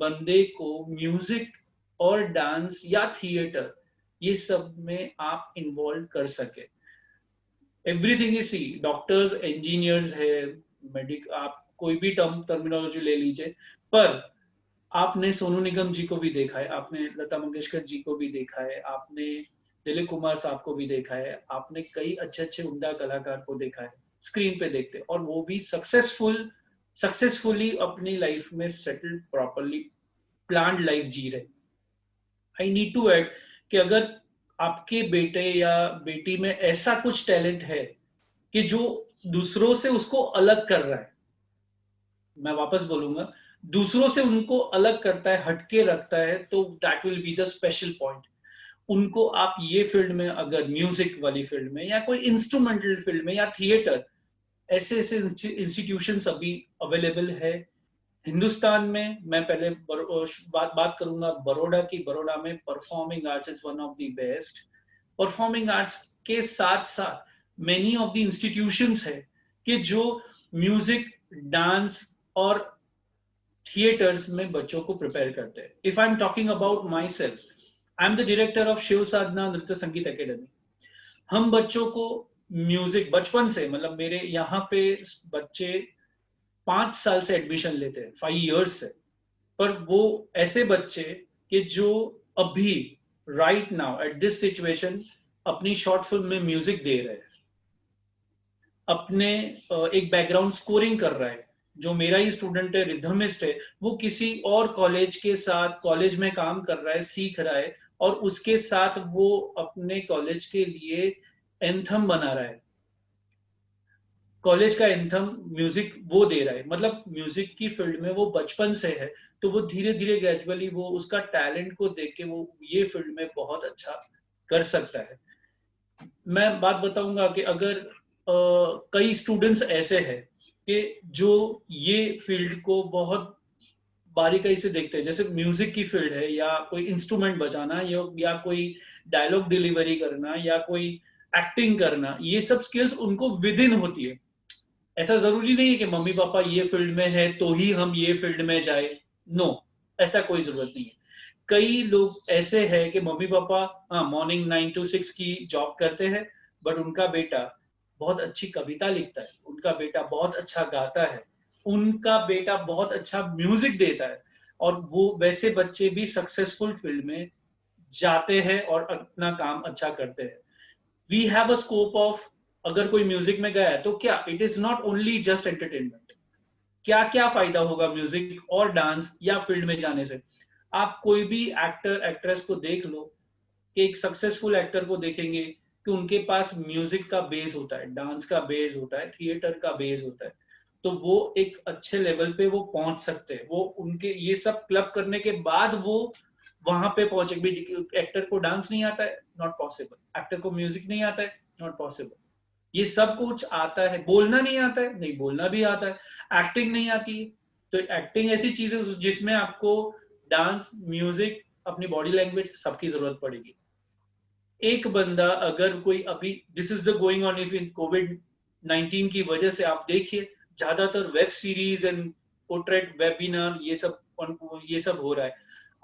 बंदे को म्यूजिक और डांस या थिएटर, ये सब में आप इन्वॉल्व कर सके। Everything is see, doctors, engineers है, आप कोई भी टर्मिनोलॉजी ले लीजिए, पर आपने सोनू निगम जी को भी देखा है, आपने लता मंगेशकर जी को भी देखा है, आपने दिलीप कुमार साहब को भी देखा है, आपने कई अच्छे अच्छे उम्दा कलाकार को देखा है, स्क्रीन पे देखते, और वो भी सक्सेसफुली अपनी लाइफ में सेटल्ड, प्रॉपरली प्लान्ड लाइफ जी रहे। आई नीड टू ऐड कि अगर आपके बेटे या बेटी में ऐसा कुछ टैलेंट है कि जो दूसरों से उसको अलग कर रहा है, मैं वापस बोलूंगा, दूसरों से उनको अलग करता है, हटके रखता है, तो that will be the special point. उनको आप ये फील्ड में, अगर म्यूजिक वाली फील्ड में या कोई इंस्ट्रूमेंटल फील्ड में या थिएटर, ऐसे ऐसे इंस्टीट्यूशंस अभी अवेलेबल है हिंदुस्तान में। मैं पहले बात करूंगा बड़ौदा की। बड़ौदा में performing arts is one of the best. Performing arts के साथ साथ मेनी ऑफ द इंस्टीट्यूशंस है कि जो म्यूजिक, डांस और थिएटर्स में बच्चों को प्रिपेयर करते हैं। If I am talking about myself, I am the director of Shiv Sadhana Nritya Sangeet academy. हम बच्चों को म्यूजिक बचपन से, मतलब मेरे यहाँ पे बच्चे 5 साल से एडमिशन लेते हैं, 5 इयर्स से, पर वो ऐसे बच्चे कि जो अभी right now at this situation अपनी शॉर्ट फिल्म में म्यूजिक दे रहे हैं, अपने एक बैकग्राउंड स्कोरिंग कर रहा है। जो मेरा ही स्टूडेंट है, रिथमिस्ट है, वो किसी और कॉलेज के साथ कॉलेज में काम कर रहा है, सीख रहा है, और उसके साथ वो अपने कॉलेज के लिए एंथम बना रहा है। कॉलेज का एंथम म्यूजिक वो दे रहा है, मतलब म्यूजिक की फील्ड में वो बचपन से है, तो वो धीरे धीरे ग्रेजुअली वो उसका टैलेंट को देख के वो ये फील्ड में बहुत अच्छा कर सकता है। मैं बात बताऊंगा कि अगर कई स्टूडेंट्स ऐसे हैं कि जो ये फील्ड को बहुत बारीकाई से देखते हैं, जैसे म्यूजिक की फील्ड है, या कोई इंस्ट्रूमेंट बजाना, या कोई डायलॉग डिलीवरी करना, या कोई एक्टिंग करना, ये सब स्किल्स उनको विद इन होती है। ऐसा जरूरी नहीं है कि मम्मी पापा ये फील्ड में है तो ही हम ये फील्ड में जाए, नो, ऐसा कोई जरूरत नहीं है। कई लोग ऐसे हैं कि मम्मी पापा मॉर्निंग 9 to 6 की जॉब करते हैं, बट उनका बेटा बहुत अच्छी कविता लिखता है, उनका बेटा बहुत अच्छा गाता है, उनका बेटा बहुत अच्छा म्यूजिक देता है, और वो वैसे बच्चे भी सक्सेसफुल फील्ड में जाते हैं और अपना काम अच्छा करते हैं। We have a scope of, अगर कोई म्यूजिक में गया है तो क्या it is not only just entertainment, क्या क्या फायदा होगा म्यूजिक और डांस या फील्ड में जाने से। आप कोई भी एक्टर एक्ट्रेस को देख लो, कि एक सक्सेसफुल एक्टर को देखेंगे कि उनके पास म्यूजिक का बेस होता है, डांस का बेस होता है, थिएटर का बेस होता है, तो वो एक अच्छे लेवल पे वो पहुंच सकते हैं। वो उनके ये सब क्लब करने के बाद वो वहां पे पहुंचे। एक्टर को डांस नहीं आता है, नॉट पॉसिबल। एक्टर को म्यूजिक नहीं आता है, नॉट पॉसिबल। ये सब कुछ आता है। बोलना नहीं आता है, नहीं, बोलना भी आता है। एक्टिंग नहीं आती है, तो एक्टिंग ऐसी चीज है जिसमें आपको डांस, म्यूजिक, अपनी बॉडी लैंग्वेज सबकी जरूरत पड़ेगी। एक बंदा अगर कोई अभी this is the going on if in कोविड-19 की वजह से आप देखिए ज्यादातर web series and portrait webinar ये सब हो रहा है।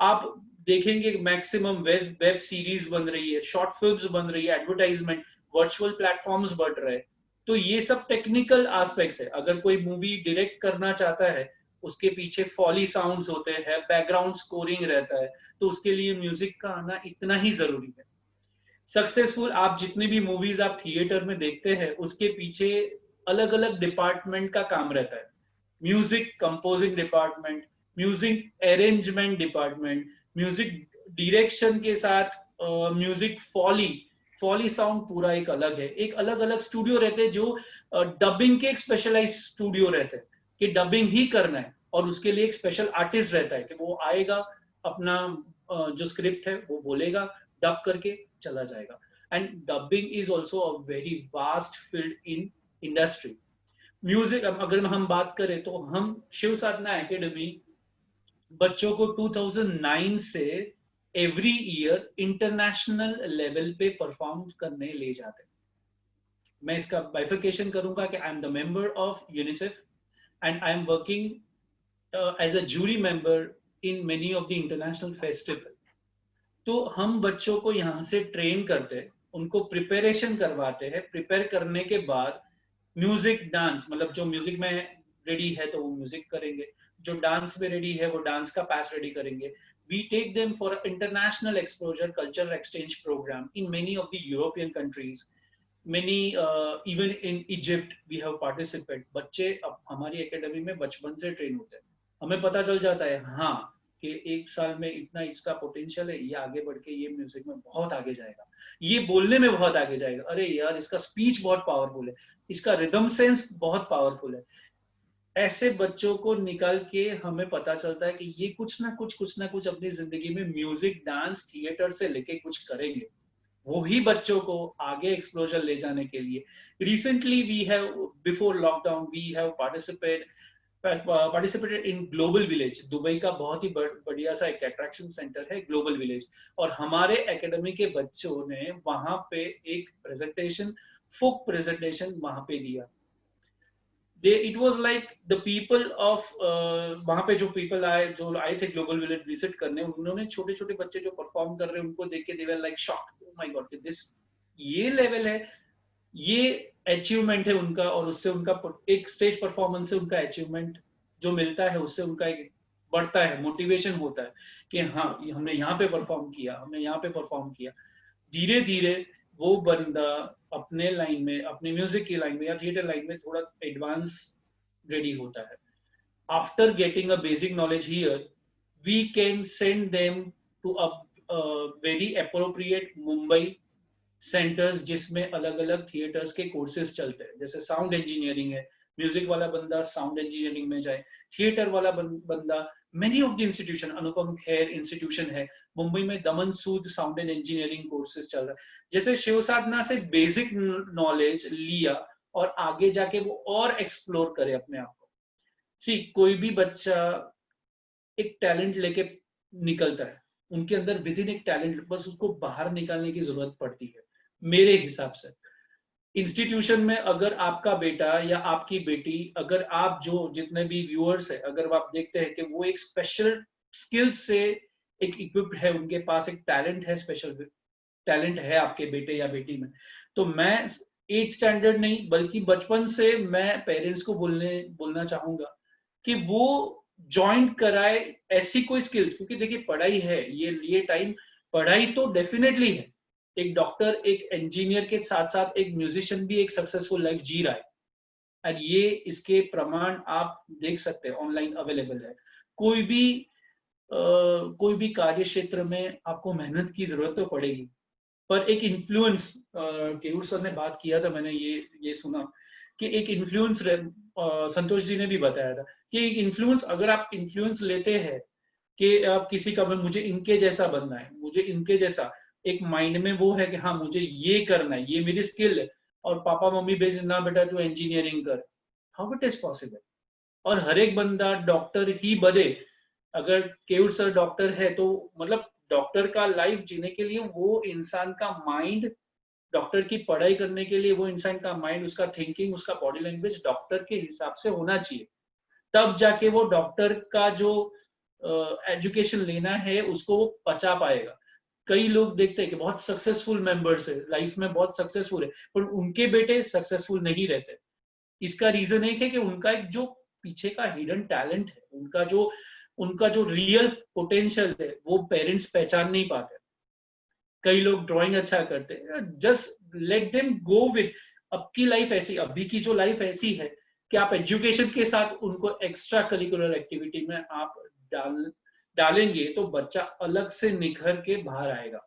आप देखेंगे मैक्सिमम वेब सीरीज बन रही है, शॉर्ट फिल्म्स बन रही है, एडवर्टाइजमेंट, वर्चुअल प्लेटफॉर्म्स बढ़ रहे हैं। तो ये सब टेक्निकल एस्पेक्ट्स है। अगर कोई मूवी डायरेक्ट करना चाहता है, उसके पीछे फॉली साउंड्स होते हैं, बैकग्राउंड स्कोरिंग रहता है, तो उसके लिए म्यूजिक का आना इतना ही जरूरी है। सक्सेसफुल आप जितनी भी मूवीज आप थिएटर में देखते हैं, उसके पीछे अलग अलग डिपार्टमेंट का काम रहता है। Music composing department, music arrangement department, music direction के साथ म्यूजिक फॉली साउंड पूरा एक अलग है। एक अलग अलग स्टूडियो रहते हैं जो डबिंग के एक स्पेशलाइज स्टूडियो रहते हैं कि डबिंग ही करना है, और उसके लिए एक स्पेशल आर्टिस्ट रहता है कि वो आएगा, अपना जो स्क्रिप्ट है वो बोलेगा, डब करके चला जाएगा। And dubbing is also a very vast field in industry. Music अगर हम बात करें तो हम शिव साधना एकेडमी बच्चों को 2009 से एवरी ईयर इंटरनेशनल लेवल पे परफॉर्म करने ले जाते हैं। मैं इसका बाइफिकेशन करूंगा कि I am the member of UNICEF and I am working as a jury member in many of the international festival. तो हम बच्चों को यहाँ से ट्रेन करते हैं, उनको प्रिपरेशन करवाते हैं। प्रिपेयर करने के बाद म्यूजिक डांस, मतलब जो म्यूजिक में रेडी है तो वो म्यूजिक करेंगे, जो डांस में रेडी है वो डांस का पास रेडी करेंगे। We take them for an international exposure cultural exchange program in many of the European countries. Many even in Egypt we have participated. बच्चे अब हमारी एकेडमी में बचपन से ट्रेन होते हैं। हमें पता चल जाता है हाँ कि एक साल में इतना इसका पोटेंशियल है, ये आगे बढ़ के ये म्यूजिक में बहुत आगे जाएगा, ये बोलने में बहुत आगे जाएगा, अरे यार इसका स्पीच बहुत पावरफुल है, इसका रिदम सेंस बहुत पावरफुल है। ऐसे बच्चों को निकाल के हमें पता चलता है कि ये कुछ ना कुछ अपनी जिंदगी में म्यूजिक, डांस, थिएटर से लेके कुछ करेंगे। वही बच्चों को आगे एक्सप्लोजर ले जाने के लिए recently we have before lockdown we have participated in global village. Dubai का बहुत ही बढ़िया सा एक अट्रैक्शन सेंटर है ग्लोबल विलेज, और हमारे एकेडमी के बच्चों ने वहां पे एक प्रेजेंटेशन, फोक प्रेजेंटेशन वहां पे दिया। It was like the people of वहां पे जो पीपल आए थे ग्लोबल विलेज विजिट करने, उन्होंने छोटे छोटे बच्चे जो परफॉर्म कर रहे हैं उनको देख के they were like shocked, oh my god, this ये लेवल है, ये अचीवमेंट है उनका, और उससे उनका एक स्टेज परफॉर्मेंस से उनका अचीवमेंट जो मिलता है उससे उनका एक बढ़ता है, मोटिवेशन होता है कि हाँ हमने यहाँ पे परफॉर्म किया, हमने यहाँ पे परफॉर्म किया। धीरे धीरे वो बंदा अपने लाइन में, अपने म्यूजिक की लाइन में या थिएटर लाइन में थोड़ा एडवांस रेडी होता है। After getting a basic knowledge here we can send them to a very appropriate Mumbai centres जिसमें अलग अलग थिएटर्स के कोर्सेज चलते हैं। जैसे साउंड इंजीनियरिंग है, म्यूजिक वाला बंदा साउंड इंजीनियरिंग में जाए, थिएटर वाला बंदा many of the institution, Anupam Kher institution है मुंबई में, दमन सूद साउंड एंड इंजीनियरिंग कोर्सेज चल रहा है। जैसे शिव साधना से बेसिक नॉलेज लिया और आगे जाके वो और एक्सप्लोर करे अपने आप को। सी कोई भी बच्चा एक टैलेंट लेके निकलता है, उनके अंदर विद इन एक टैलेंट, बस उसको बाहर निकालने की जरूरत पड़ती है मेरे हिसाब से। इंस्टीट्यूशन में अगर आपका बेटा या आपकी बेटी, अगर आप जो जितने भी व्यूअर्स है, अगर आप देखते हैं कि वो एक स्पेशल स्किल्स से एक इक्विप्ड है, उनके पास एक टैलेंट है, स्पेशल टैलेंट है आपके बेटे या बेटी में, तो मैं 8th स्टैंडर्ड नहीं बल्कि बचपन से मैं पेरेंट्स को बोलना चाहूंगा कि वो ज्वाइन कराए ऐसी कोई स्किल्स। क्योंकि देखिए पढ़ाई है, ये टाइम पढ़ाई तो डेफिनेटली है, एक डॉक्टर, एक इंजीनियर के साथ साथ एक म्यूजिशियन भी एक सक्सेसफुल लाइफ जी रहा है, और ये इसके प्रमाण आप देख सकते हैं, ऑनलाइन अवेलेबल है। कोई भी कार्य क्षेत्र में आपको मेहनत की जरूरत तो पड़ेगी, पर एक इन्फ्लुएंस, केयूर सर ने बात किया था, मैंने ये सुना कि एक इन्फ्लुएंस, संतोष जी ने भी बताया था कि एक इन्फ्लुएंस, अगर आप इन्फ्लुएंस लेते हैं कि आप किसी का मुझे इनके जैसा बनना है, मुझे इनके जैसा एक माइंड में वो है कि हाँ मुझे ये करना है, ये मेरी स्किल है, और पापा मम्मी भेज ना बेटा तू इंजीनियरिंग कर, हाउ इट इज पॉसिबल? और हर एक बंदा डॉक्टर ही बने। अगर केवट सर डॉक्टर है तो मतलब डॉक्टर का लाइफ जीने के लिए वो इंसान का माइंड, डॉक्टर की पढ़ाई करने के लिए वो इंसान का माइंड, उसका थिंकिंग, उसका बॉडी लैंग्वेज डॉक्टर के हिसाब से होना चाहिए, तब जाके वो डॉक्टर का जो एजुकेशन लेना है उसको वो पचा पाएगा। कई लोग देखते हैं कि बहुत सक्सेसफुल मेंबर्स है, लाइफ में बहुत सक्सेसफुल है, पर उनके बेटे सक्सेसफुल नहीं रहते। इसका रीजन एक है कि उनका एक जो पीछे का हिडन टैलेंट है, उनका जो रियल पोटेंशियल है वो पेरेंट्स पहचान नहीं पाते। कई लोग ड्राइंग अच्छा करते हैं, just let them go with. अब की लाइफ ऐसी, अभी की जो लाइफ ऐसी है कि आप एजुकेशन के साथ उनको एक्स्ट्रा करिकुलर एक्टिविटी में आप डालेंगे तो बच्चा अलग से निखर के बाहर आएगा।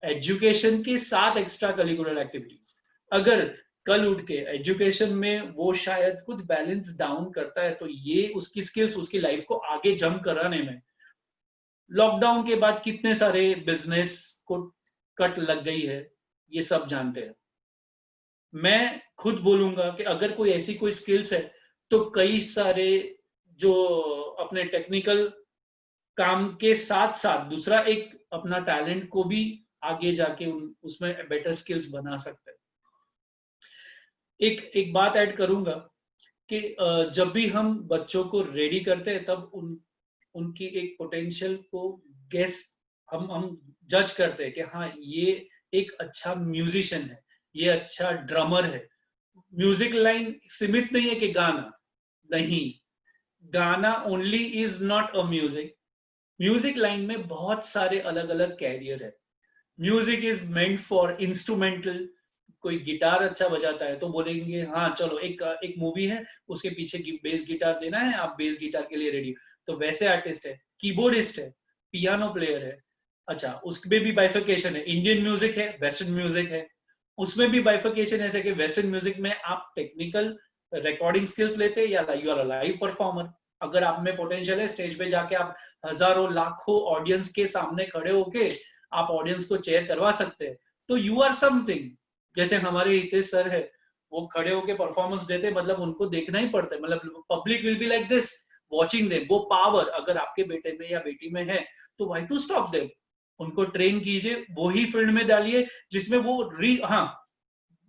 एजुकेशन के साथ एक्स्ट्रा करिकुलर एक्टिविटीज, अगर कल उठ के एजुकेशन में वो शायद कुछ बैलेंस डाउन करता है तो ये उसकी स्किल्स उसकी लाइफ को आगे जंप कराने में, लॉकडाउन के बाद कितने सारे बिजनेस को कट लग गई है, ये सब जानते हैं। मैं खुद बोलूंगा कि अगर कोई ऐसी कोई स्किल्स है तो कई सारे जो अपने टेक्निकल काम के साथ साथ दूसरा एक अपना टैलेंट को भी आगे जाके उसमें बेटर स्किल्स बना सकते हैं। एक बात ऐड करूंगा कि जब भी हम बच्चों को रेडी करते हैं तब उनकी एक पोटेंशियल को गेस हम जज करते हैं कि हाँ ये एक अच्छा म्यूजिशियन है, ये अच्छा ड्रमर है। म्यूजिक लाइन सीमित नहीं है कि गाना, नहीं, गाना only is not a music. Music line में बहुत सारे अलग अलग कैरियर है। Music is meant for instrumental. कोई गिटार अच्छा बजाता है तो बोलेंगे हाँ चलो एक मूवी है उसके पीछे बेस गिटार देना है, आप बेस गिटार के लिए रेडी, तो वैसे आर्टिस्ट है। कीबोर्डिस्ट है, पियानो प्लेयर है, अच्छा उसमें भी बाइफिकेशन है, इंडियन म्यूजिक है, वेस्टर्न म्यूजिक है, उसमें भी बाइफिकेशन ऐसे कि वेस्टर्न म्यूजिक में आप टेक्निकल रिकॉर्डिंग स्किल्स लेते हैं या you are a live performer. अगर आप में पोटेंशियल है, स्टेज पे जाके आप हजारों लाखों ऑडियंस के सामने खड़े होके आप ऑडियंस को चेयर करवा सकते हैं, तो यू आर समथिंग। जैसे हमारे हितेश सर है, वो खड़े होके परफॉर्मेंस देते, मतलब उनको देखना ही पड़ता है, मतलब public will be like this watching them. वो पावर अगर आपके बेटे में या बेटी में है तो व्हाई टू स्टॉप देम, उनको ट्रेन कीजिए, वो ही फील्ड में डालिए जिसमें वो हाँ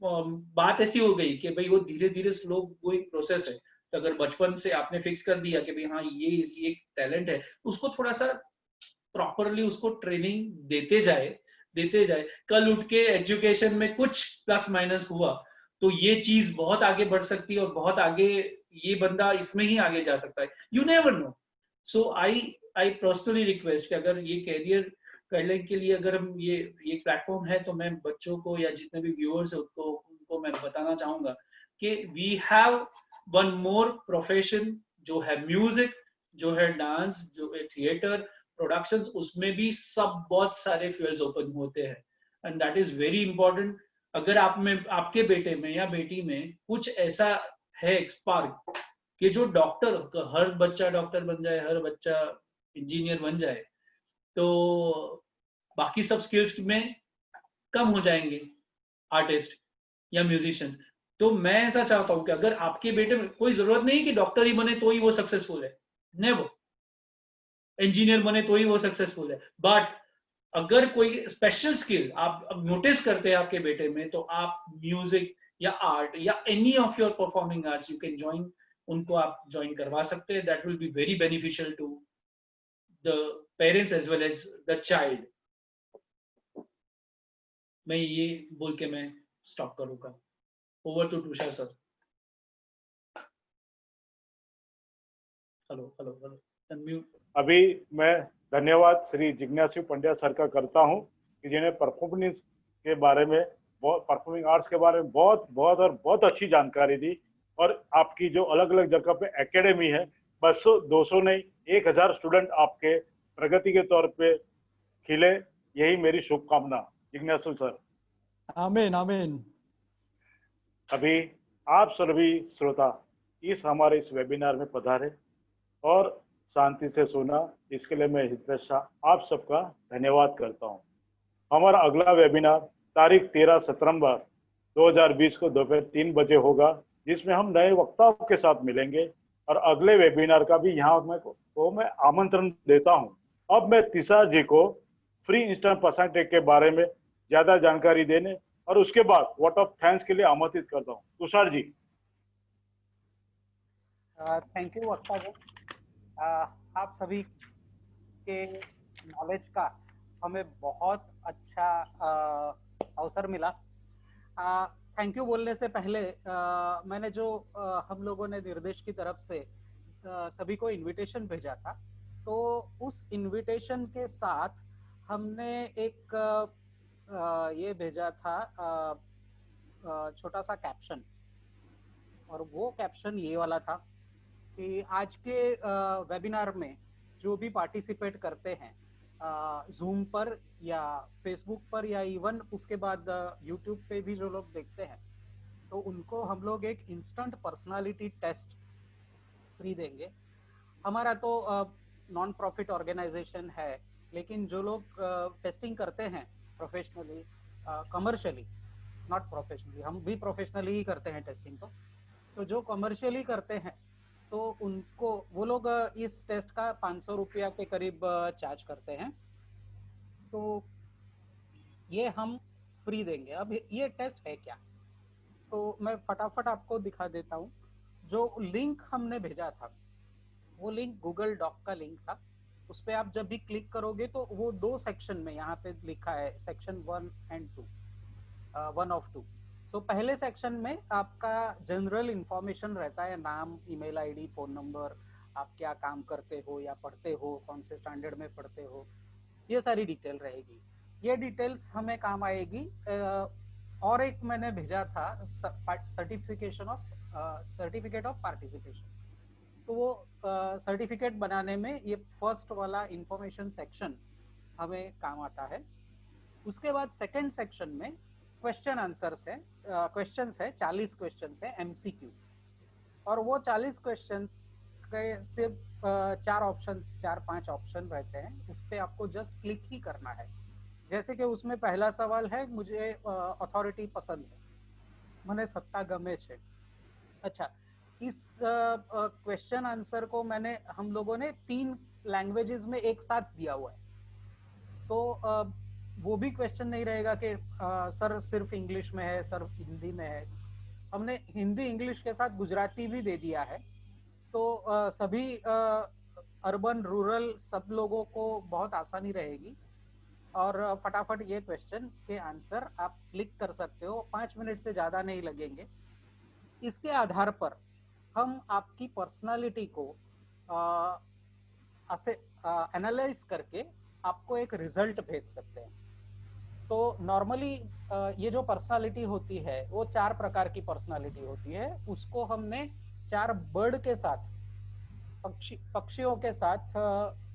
बात ऐसी हो गई कि भाई वो धीरे धीरे स्लो गोइंग प्रोसेस है। तो अगर बचपन से आपने फिक्स कर दिया कि भाई हाँ ये टैलेंट है, उसको थोड़ा सा प्रॉपरली उसको ट्रेनिंग देते जाए, कल उठ के एजुकेशन में कुछ प्लस माइनस हुआ तो ये चीज बहुत आगे बढ़ सकती है और बहुत आगे ये बंदा इसमें ही आगे जा सकता है, you never know. So I personally request कि अगर ये कैरियर करने के लिए अगर हम ये प्लेटफॉर्म है तो मैं बच्चों को या जितने भी व्यूअर्स है उनको मैं बताना चाहूंगा कि we have one more profession, जो है म्यूजिक, जो है डांस, जो है थिएटर प्रोडक्शंस, उसमें भी सब बहुत सारे फील्ड्स ओपन होते हैं and that is very important. अगर आप में आपके बेटे में या बेटी में कुछ ऐसा है स्पार्क कि जो डॉक्टर, हर बच्चा डॉक्टर बन जाए, हर बच्चा इंजीनियर बन जाए, तो बाकी सब स्किल्स में कम हो जाएंगे, आर्टिस्ट या म्यूजिशियन। तो मैं ऐसा चाहता हूं कि अगर आपके बेटे में, कोई जरूरत नहीं कि डॉक्टर ही बने तो ही वो सक्सेसफुल है, नेवर, इंजीनियर बने तो ही वो सक्सेसफुल है, बट अगर कोई स्पेशल स्किल आप नोटिस करते हैं आपके बेटे में तो आप म्यूजिक या आर्ट या any of your performing arts you can join, उनको आप ज्वाइन करवा सकते हैं। That will be very beneficial to the parents as well as the child. मैं ये बोल के मैं स्टॉप करूंगा। Over to Tushar sir. Hello hello hello, unmute. अभी मैं धन्यवाद श्री जिज्ञासु पंड्या सर का करता हूं कि जिन्हें परफॉर्मेंस के बारे में, परफॉर्मिंग आर्ट्स के बारे में बहुत अच्छी जानकारी दी। और आपकी जो अलग अलग जगह पे एकेडमी है, 200 200 नहीं 1000 स्टूडेंट आपके प्रगति के तौर पे खिले, यही मेरी शुभकामना। जिज्ञासु सर। आमीन आमीन। अभी आप सभी श्रोता इस हमारे इस वेबिनार में पधारे और शांति से सुना, इसके लिए मैं हितेश शाह आप सबका धन्यवाद करता हूँ। हमारा अगला वेबिनार तारीख 13 सितंबर 2020 को दोपहर 3 बजे होगा, जिसमें हम नए वक्ताओं के साथ मिलेंगे और अगले वेबिनार का भी यहाँ मैं आमंत्रण देता हूँ। अब मैं तुषार जी को फ्री इंस्टेंट परसेंटेज के बारे में ज्यादा जानकारी देने और उसके बाद वोट ऑफ थैंक्स के लिए आमंत्रित करता हूँ। तुषार जी। थैंक यू वक्ता जी। आप सभी के नॉलेज का हमें बहुत अच्छा अवसर मिला। थैंक यू बोलने से पहले मैंने जो हम लोगों ने निर्देश की तरफ से सभी को इनविटेशन भेजा था, तो उस इनविटेशन के साथ हमने एक ये भेजा था छोटा सा कैप्शन, और वो कैप्शन ये वाला था कि आज के वेबिनार में जो भी पार्टिसिपेट करते हैं जूम पर या फेसबुक पर या इवन उसके बाद यूट्यूब पे भी जो लोग देखते हैं, तो उनको हम लोग एक इंस्टेंट पर्सनालिटी टेस्ट फ्री देंगे। हमारा तो नॉन प्रॉफिट ऑर्गेनाइजेशन है, लेकिन जो लोग टेस्टिंग करते हैं प्रोफेशनली, कमर्शियली, नॉट प्रोफेशनली, हम भी प्रोफेशनली ही करते हैं टेस्टिंग, तो जो कमर्शियली करते हैं तो उनको वो लोग इस टेस्ट का 500 रुपया के करीब चार्ज करते हैं, तो ये हम फ्री देंगे। अब ये टेस्ट है क्या, तो मैं फटाफट आपको दिखा देता हूँ। जो लिंक हमने भेजा था वो लिंक गूगल डॉक का लिंक था। उस पर आप जब भी क्लिक करोगे तो वो 2 सेक्शन में यहाँ पे लिखा है, सेक्शन 1 and 2, 1 of 2। तो पहले सेक्शन में आपका जनरल इंफॉर्मेशन रहता है, नाम, ईमेल आईडी, फोन नंबर, आप क्या काम करते हो या पढ़ते हो, कौन से स्टैंडर्ड में पढ़ते हो, ये सारी डिटेल रहेगी। ये डिटेल्स हमें काम आएगी। और एक मैंने भेजा था सर्टिफिकेट ऑफ पार्टिसिपेशन, तो वो सर्टिफिकेट बनाने में ये फर्स्ट वाला इंफॉर्मेशन सेक्शन हमें काम आता है। उसके बाद सेकंड सेक्शन में क्वेश्चन आंसर्स है, क्वेश्चंस है, 40 क्वेश्चंस है एमसीक्यू, और वो 40 क्वेश्चंस के सिर्फ 4-5 ऑप्शन रहते हैं। उस पर आपको जस्ट क्लिक ही करना है। जैसे कि उसमें पहला सवाल है, मुझे अथॉरिटी पसंद है, मैंने सत्ता गमे छे। अच्छा, इस क्वेश्चन आंसर को हम लोगों ने 3 लैंग्वेजेस में एक साथ दिया हुआ है, तो वो भी क्वेश्चन नहीं रहेगा कि सर सिर्फ इंग्लिश में है, सर हिंदी में है। हमने हिंदी इंग्लिश के साथ गुजराती भी दे दिया है, तो सभी अर्बन रूरल सब लोगों को बहुत आसानी रहेगी। और फटाफट ये क्वेश्चन के आंसर आप क्लिक कर सकते हो, 5 मिनट से ज़्यादा नहीं लगेंगे। इसके आधार पर हम आपकी पर्सनालिटी को एनालाइज करके आपको एक रिजल्ट भेज सकते हैं। तो नॉर्मली ये जो पर्सनालिटी होती है वो 4 प्रकार की पर्सनालिटी होती है। उसको हमने 4 बर्ड के साथ, पक्षियों के साथ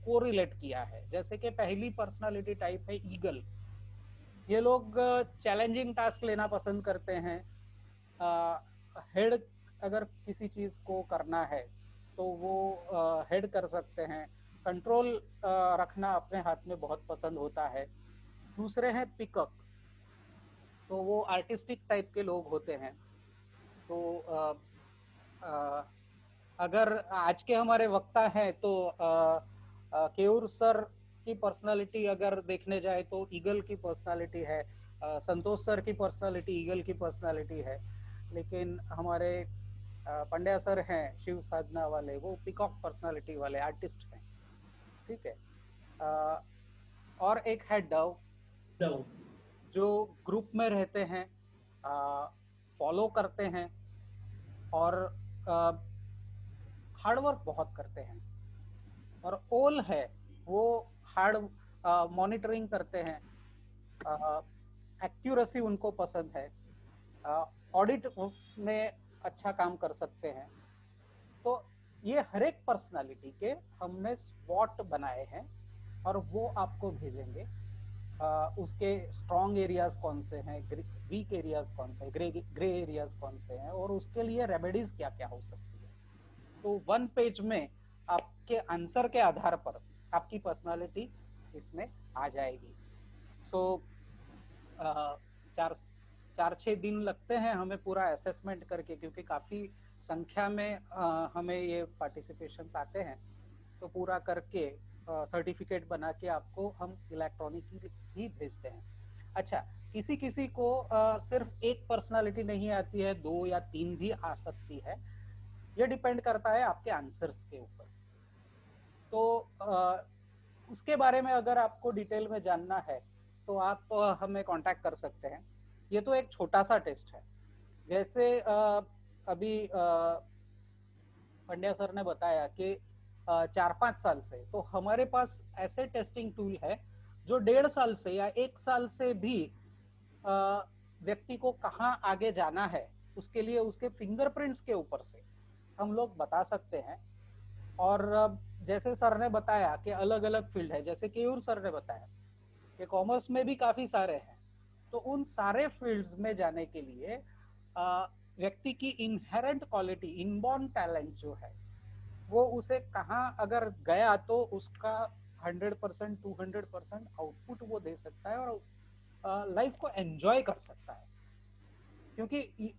कोरिलेट किया है। जैसे कि पहली पर्सनालिटी टाइप है ईगल। ये लोग चैलेंजिंग टास्क लेना पसंद करते हैं। हेड अगर किसी चीज को करना है तो वो हेड कर सकते हैं। कंट्रोल रखना अपने हाथ में बहुत पसंद होता है। दूसरे हैं पिकअप, तो वो आर्टिस्टिक टाइप के लोग होते हैं। तो अगर आज के हमारे वक्ता हैं तो केयूर सर की पर्सनालिटी अगर देखने जाए तो ईगल की पर्सनालिटी है, संतोष सर की पर्सनालिटी ईगल की पर्सनालिटी है, लेकिन हमारे पंड्या सर हैं शिव साधना वाले, वो पिकॉक पर्सनालिटी वाले आर्टिस्ट हैं। ठीक है। और एक है डव, जो ग्रुप में रहते हैं, फॉलो करते हैं और हार्डवर्क बहुत करते हैं। और ओल है, वो हार्ड मॉनिटरिंग करते हैं, एक्यूरेसी उनको पसंद है, ऑडिट में अच्छा काम कर सकते हैं। तो ये हर एक पर्सनालिटी के हमने स्पॉट बनाए हैं और वो आपको भेजेंगे। उसके स्ट्रॉन्ग एरियाज कौन से हैं, वीक एरियाज कौन से हैं, ग्रे एरियाज कौन से हैं, और उसके लिए रेमेडीज क्या क्या हो सकती है। तो 1 पेज में आपके आंसर के आधार पर आपकी पर्सनालिटी इसमें आ जाएगी। सो 4-6 दिन लगते हैं हमें पूरा असेसमेंट करके, क्योंकि काफ़ी संख्या में हमें ये पार्टिसिपेशंस आते हैं, तो पूरा करके सर्टिफिकेट बना के आपको हम इलेक्ट्रॉनिक ही भेजते हैं। अच्छा, किसी किसी को सिर्फ एक पर्सनालिटी नहीं आती है, 2 या 3 भी आ सकती है, ये डिपेंड करता है आपके आंसर्स के ऊपर। तो उसके बारे में अगर आपको डिटेल में जानना है तो आप हमें कांटेक्ट कर सकते हैं। ये तो एक छोटा सा टेस्ट है, जैसे अभी पंड्या सर ने बताया कि 4-5 साल से तो हमारे पास ऐसे टेस्टिंग टूल है जो 1.5 साल से या 1 साल से भी व्यक्ति को कहाँ आगे जाना है उसके लिए उसके फिंगरप्रिंट्स के ऊपर से हम लोग बता सकते हैं। और जैसे सर ने बताया कि अलग अलग फील्ड है, जैसे केयूर सर ने बताया कि कॉमर्स में भी काफी सारे हैं, तो उन सारे फील्ड्स में जाने के लिए व्यक्ति की इनहेरेंट क्वालिटी, इनबॉर्न टैलेंट जो है वो उसे कहाँ अगर गया तो उसका 100% 200% आउटपुट वो दे सकता है और लाइफ को एंजॉय कर सकता है। क्योंकि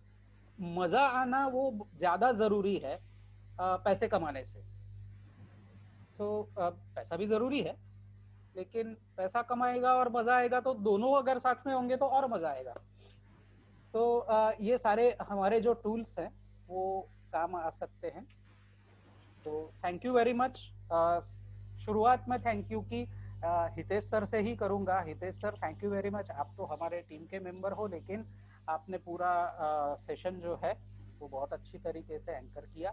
मजा आना वो ज्यादा जरूरी है पैसे कमाने से। सो पैसा भी जरूरी है, लेकिन पैसा कमाएगा और मजा आएगा तो दोनों अगर साथ में होंगे तो और मजा आएगा। सो ये सारे हमारे जो टूल्स हैं वो काम आ सकते हैं। So thank you very much. शुरुआत में थैंक यू की हितेश सर से ही करूंगा। Hitesh sir, thank you very much. आप तो हमारे टीम के मेंबर हो, लेकिन आपने पूरा सेशन जो है वो बहुत अच्छी तरीके से एंकर किया।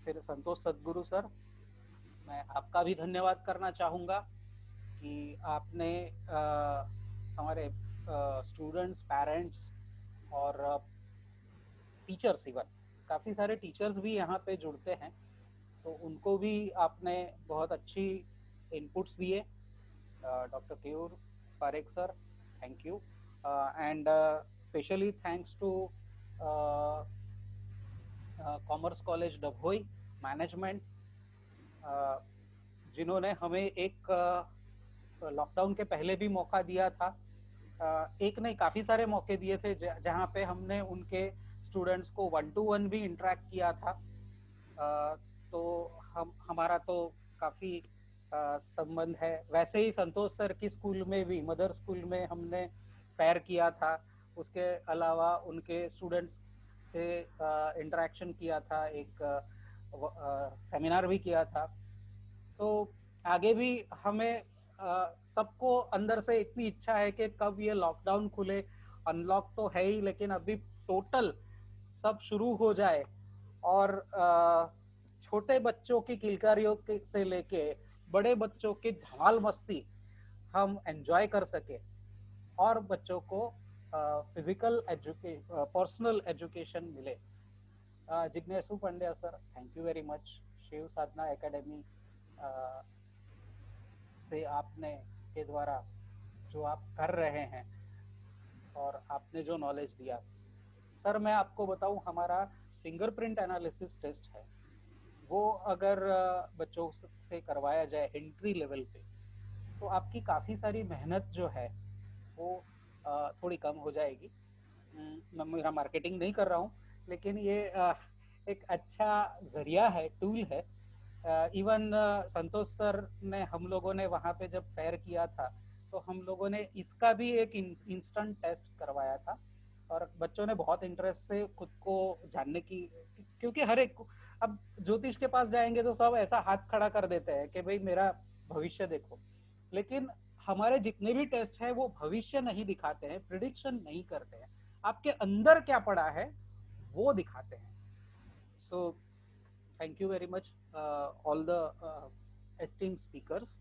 फिर संतोष सदगुरु सर, मैं आपका भी धन्यवाद करना चाहूँगा कि आपने हमारे स्टूडेंट्स, पेरेंट्स और टीचर्स, इवन काफ़ी सारे टीचर्स भी यहाँ पे जुड़ते हैं, तो उनको भी आपने बहुत अच्छी इनपुट्स दिए। Doctor Keyur Parekh sir, thank you. And specially thanks to commerce college Dabhoi management, जिन्होंने हमें एक लॉकडाउन के पहले भी मौका दिया था। एक नहीं, काफ़ी सारे मौके दिए थे जहाँ पे हमने उनके स्टूडेंट्स को 1-to-1 भी इंटरेक्ट किया था। तो हमारा तो काफ़ी संबंध है। वैसे ही संतोष सर की स्कूल में भी, मदर स्कूल में हमने पैर किया था। उसके अलावा उनके स्टूडेंट्स से इंटरेक्शन किया था, एक सेमिनार भी किया था। सो आगे भी हमें सबको अंदर से इतनी इच्छा है कि कब ये लॉकडाउन खुले। अनलॉक तो है ही, लेकिन अभी टोटल सब शुरू हो जाए और छोटे बच्चों की किलकारियों से लेके बड़े बच्चों की धमाल मस्ती हम एंजॉय कर सके और बच्चों को फिजिकल पर्सनल एजुकेशन मिले। जिग्नेशु Pandya sir, thank you very much. Shiv Sadhana academy से आपने के द्वारा जो आप कर रहे हैं और आपने जो नॉलेज दिया सर, मैं आपको बताऊं, हमारा फिंगरप्रिंट एनालिसिस टेस्ट है, वो अगर बच्चों से करवाया जाए एंट्री लेवल पे तो आपकी काफ़ी सारी मेहनत जो है वो थोड़ी कम हो जाएगी। मैं मेरा मार्केटिंग नहीं कर रहा हूँ, लेकिन ये एक अच्छा जरिया है, टूल है। इवन संतोष सर ने, हम लोगों ने वहाँ पे जब पैर किया था तो हम लोगों ने इसका भी एक इंस्टेंट टेस्ट करवाया था और बच्चों ने बहुत इंटरेस्ट से खुद को जानने की, क्योंकि हर एक, अब ज्योतिष के पास जाएंगे तो सब ऐसा हाथ खड़ा कर देते हैं कि भाई मेरा भविष्य देखो, लेकिन हमारे जितने भी टेस्ट है वो भविष्य नहीं दिखाते हैं, प्रिडिक्शन नहीं करते हैं, आपके अंदर क्या पड़ा है वो दिखाते हैं। So thank you very much all the esteemed speakers.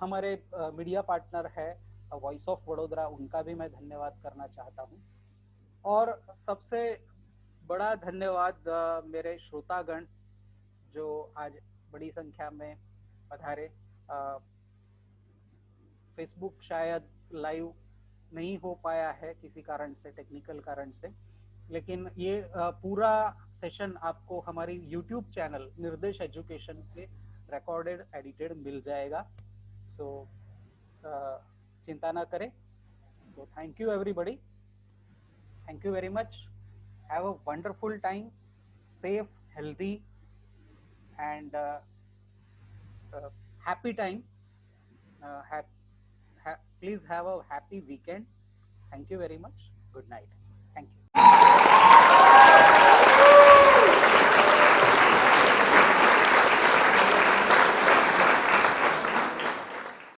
हमारे मीडिया पार्टनर है वॉइस ऑफ वडोदरा, उनका भी मैं धन्यवाद करना चाहता हूँ। और सबसे बड़ा धन्यवाद मेरे श्रोतागण जो आज बड़ी संख्या में पधारे। फेसबुक शायद लाइव नहीं हो पाया है किसी कारण से, टेक्निकल कारण से, लेकिन ये पूरा सेशन आपको हमारी यूट्यूब चैनल निर्देश एजुकेशन पे रिकॉर्डेड एडिटेड मिल जाएगा। सो चिंता ना करें। So thank you everybody, thank you very much, have a wonderful time, safe, healthy, and happy time. Please have a happy weekend. Thank you very much. Good night.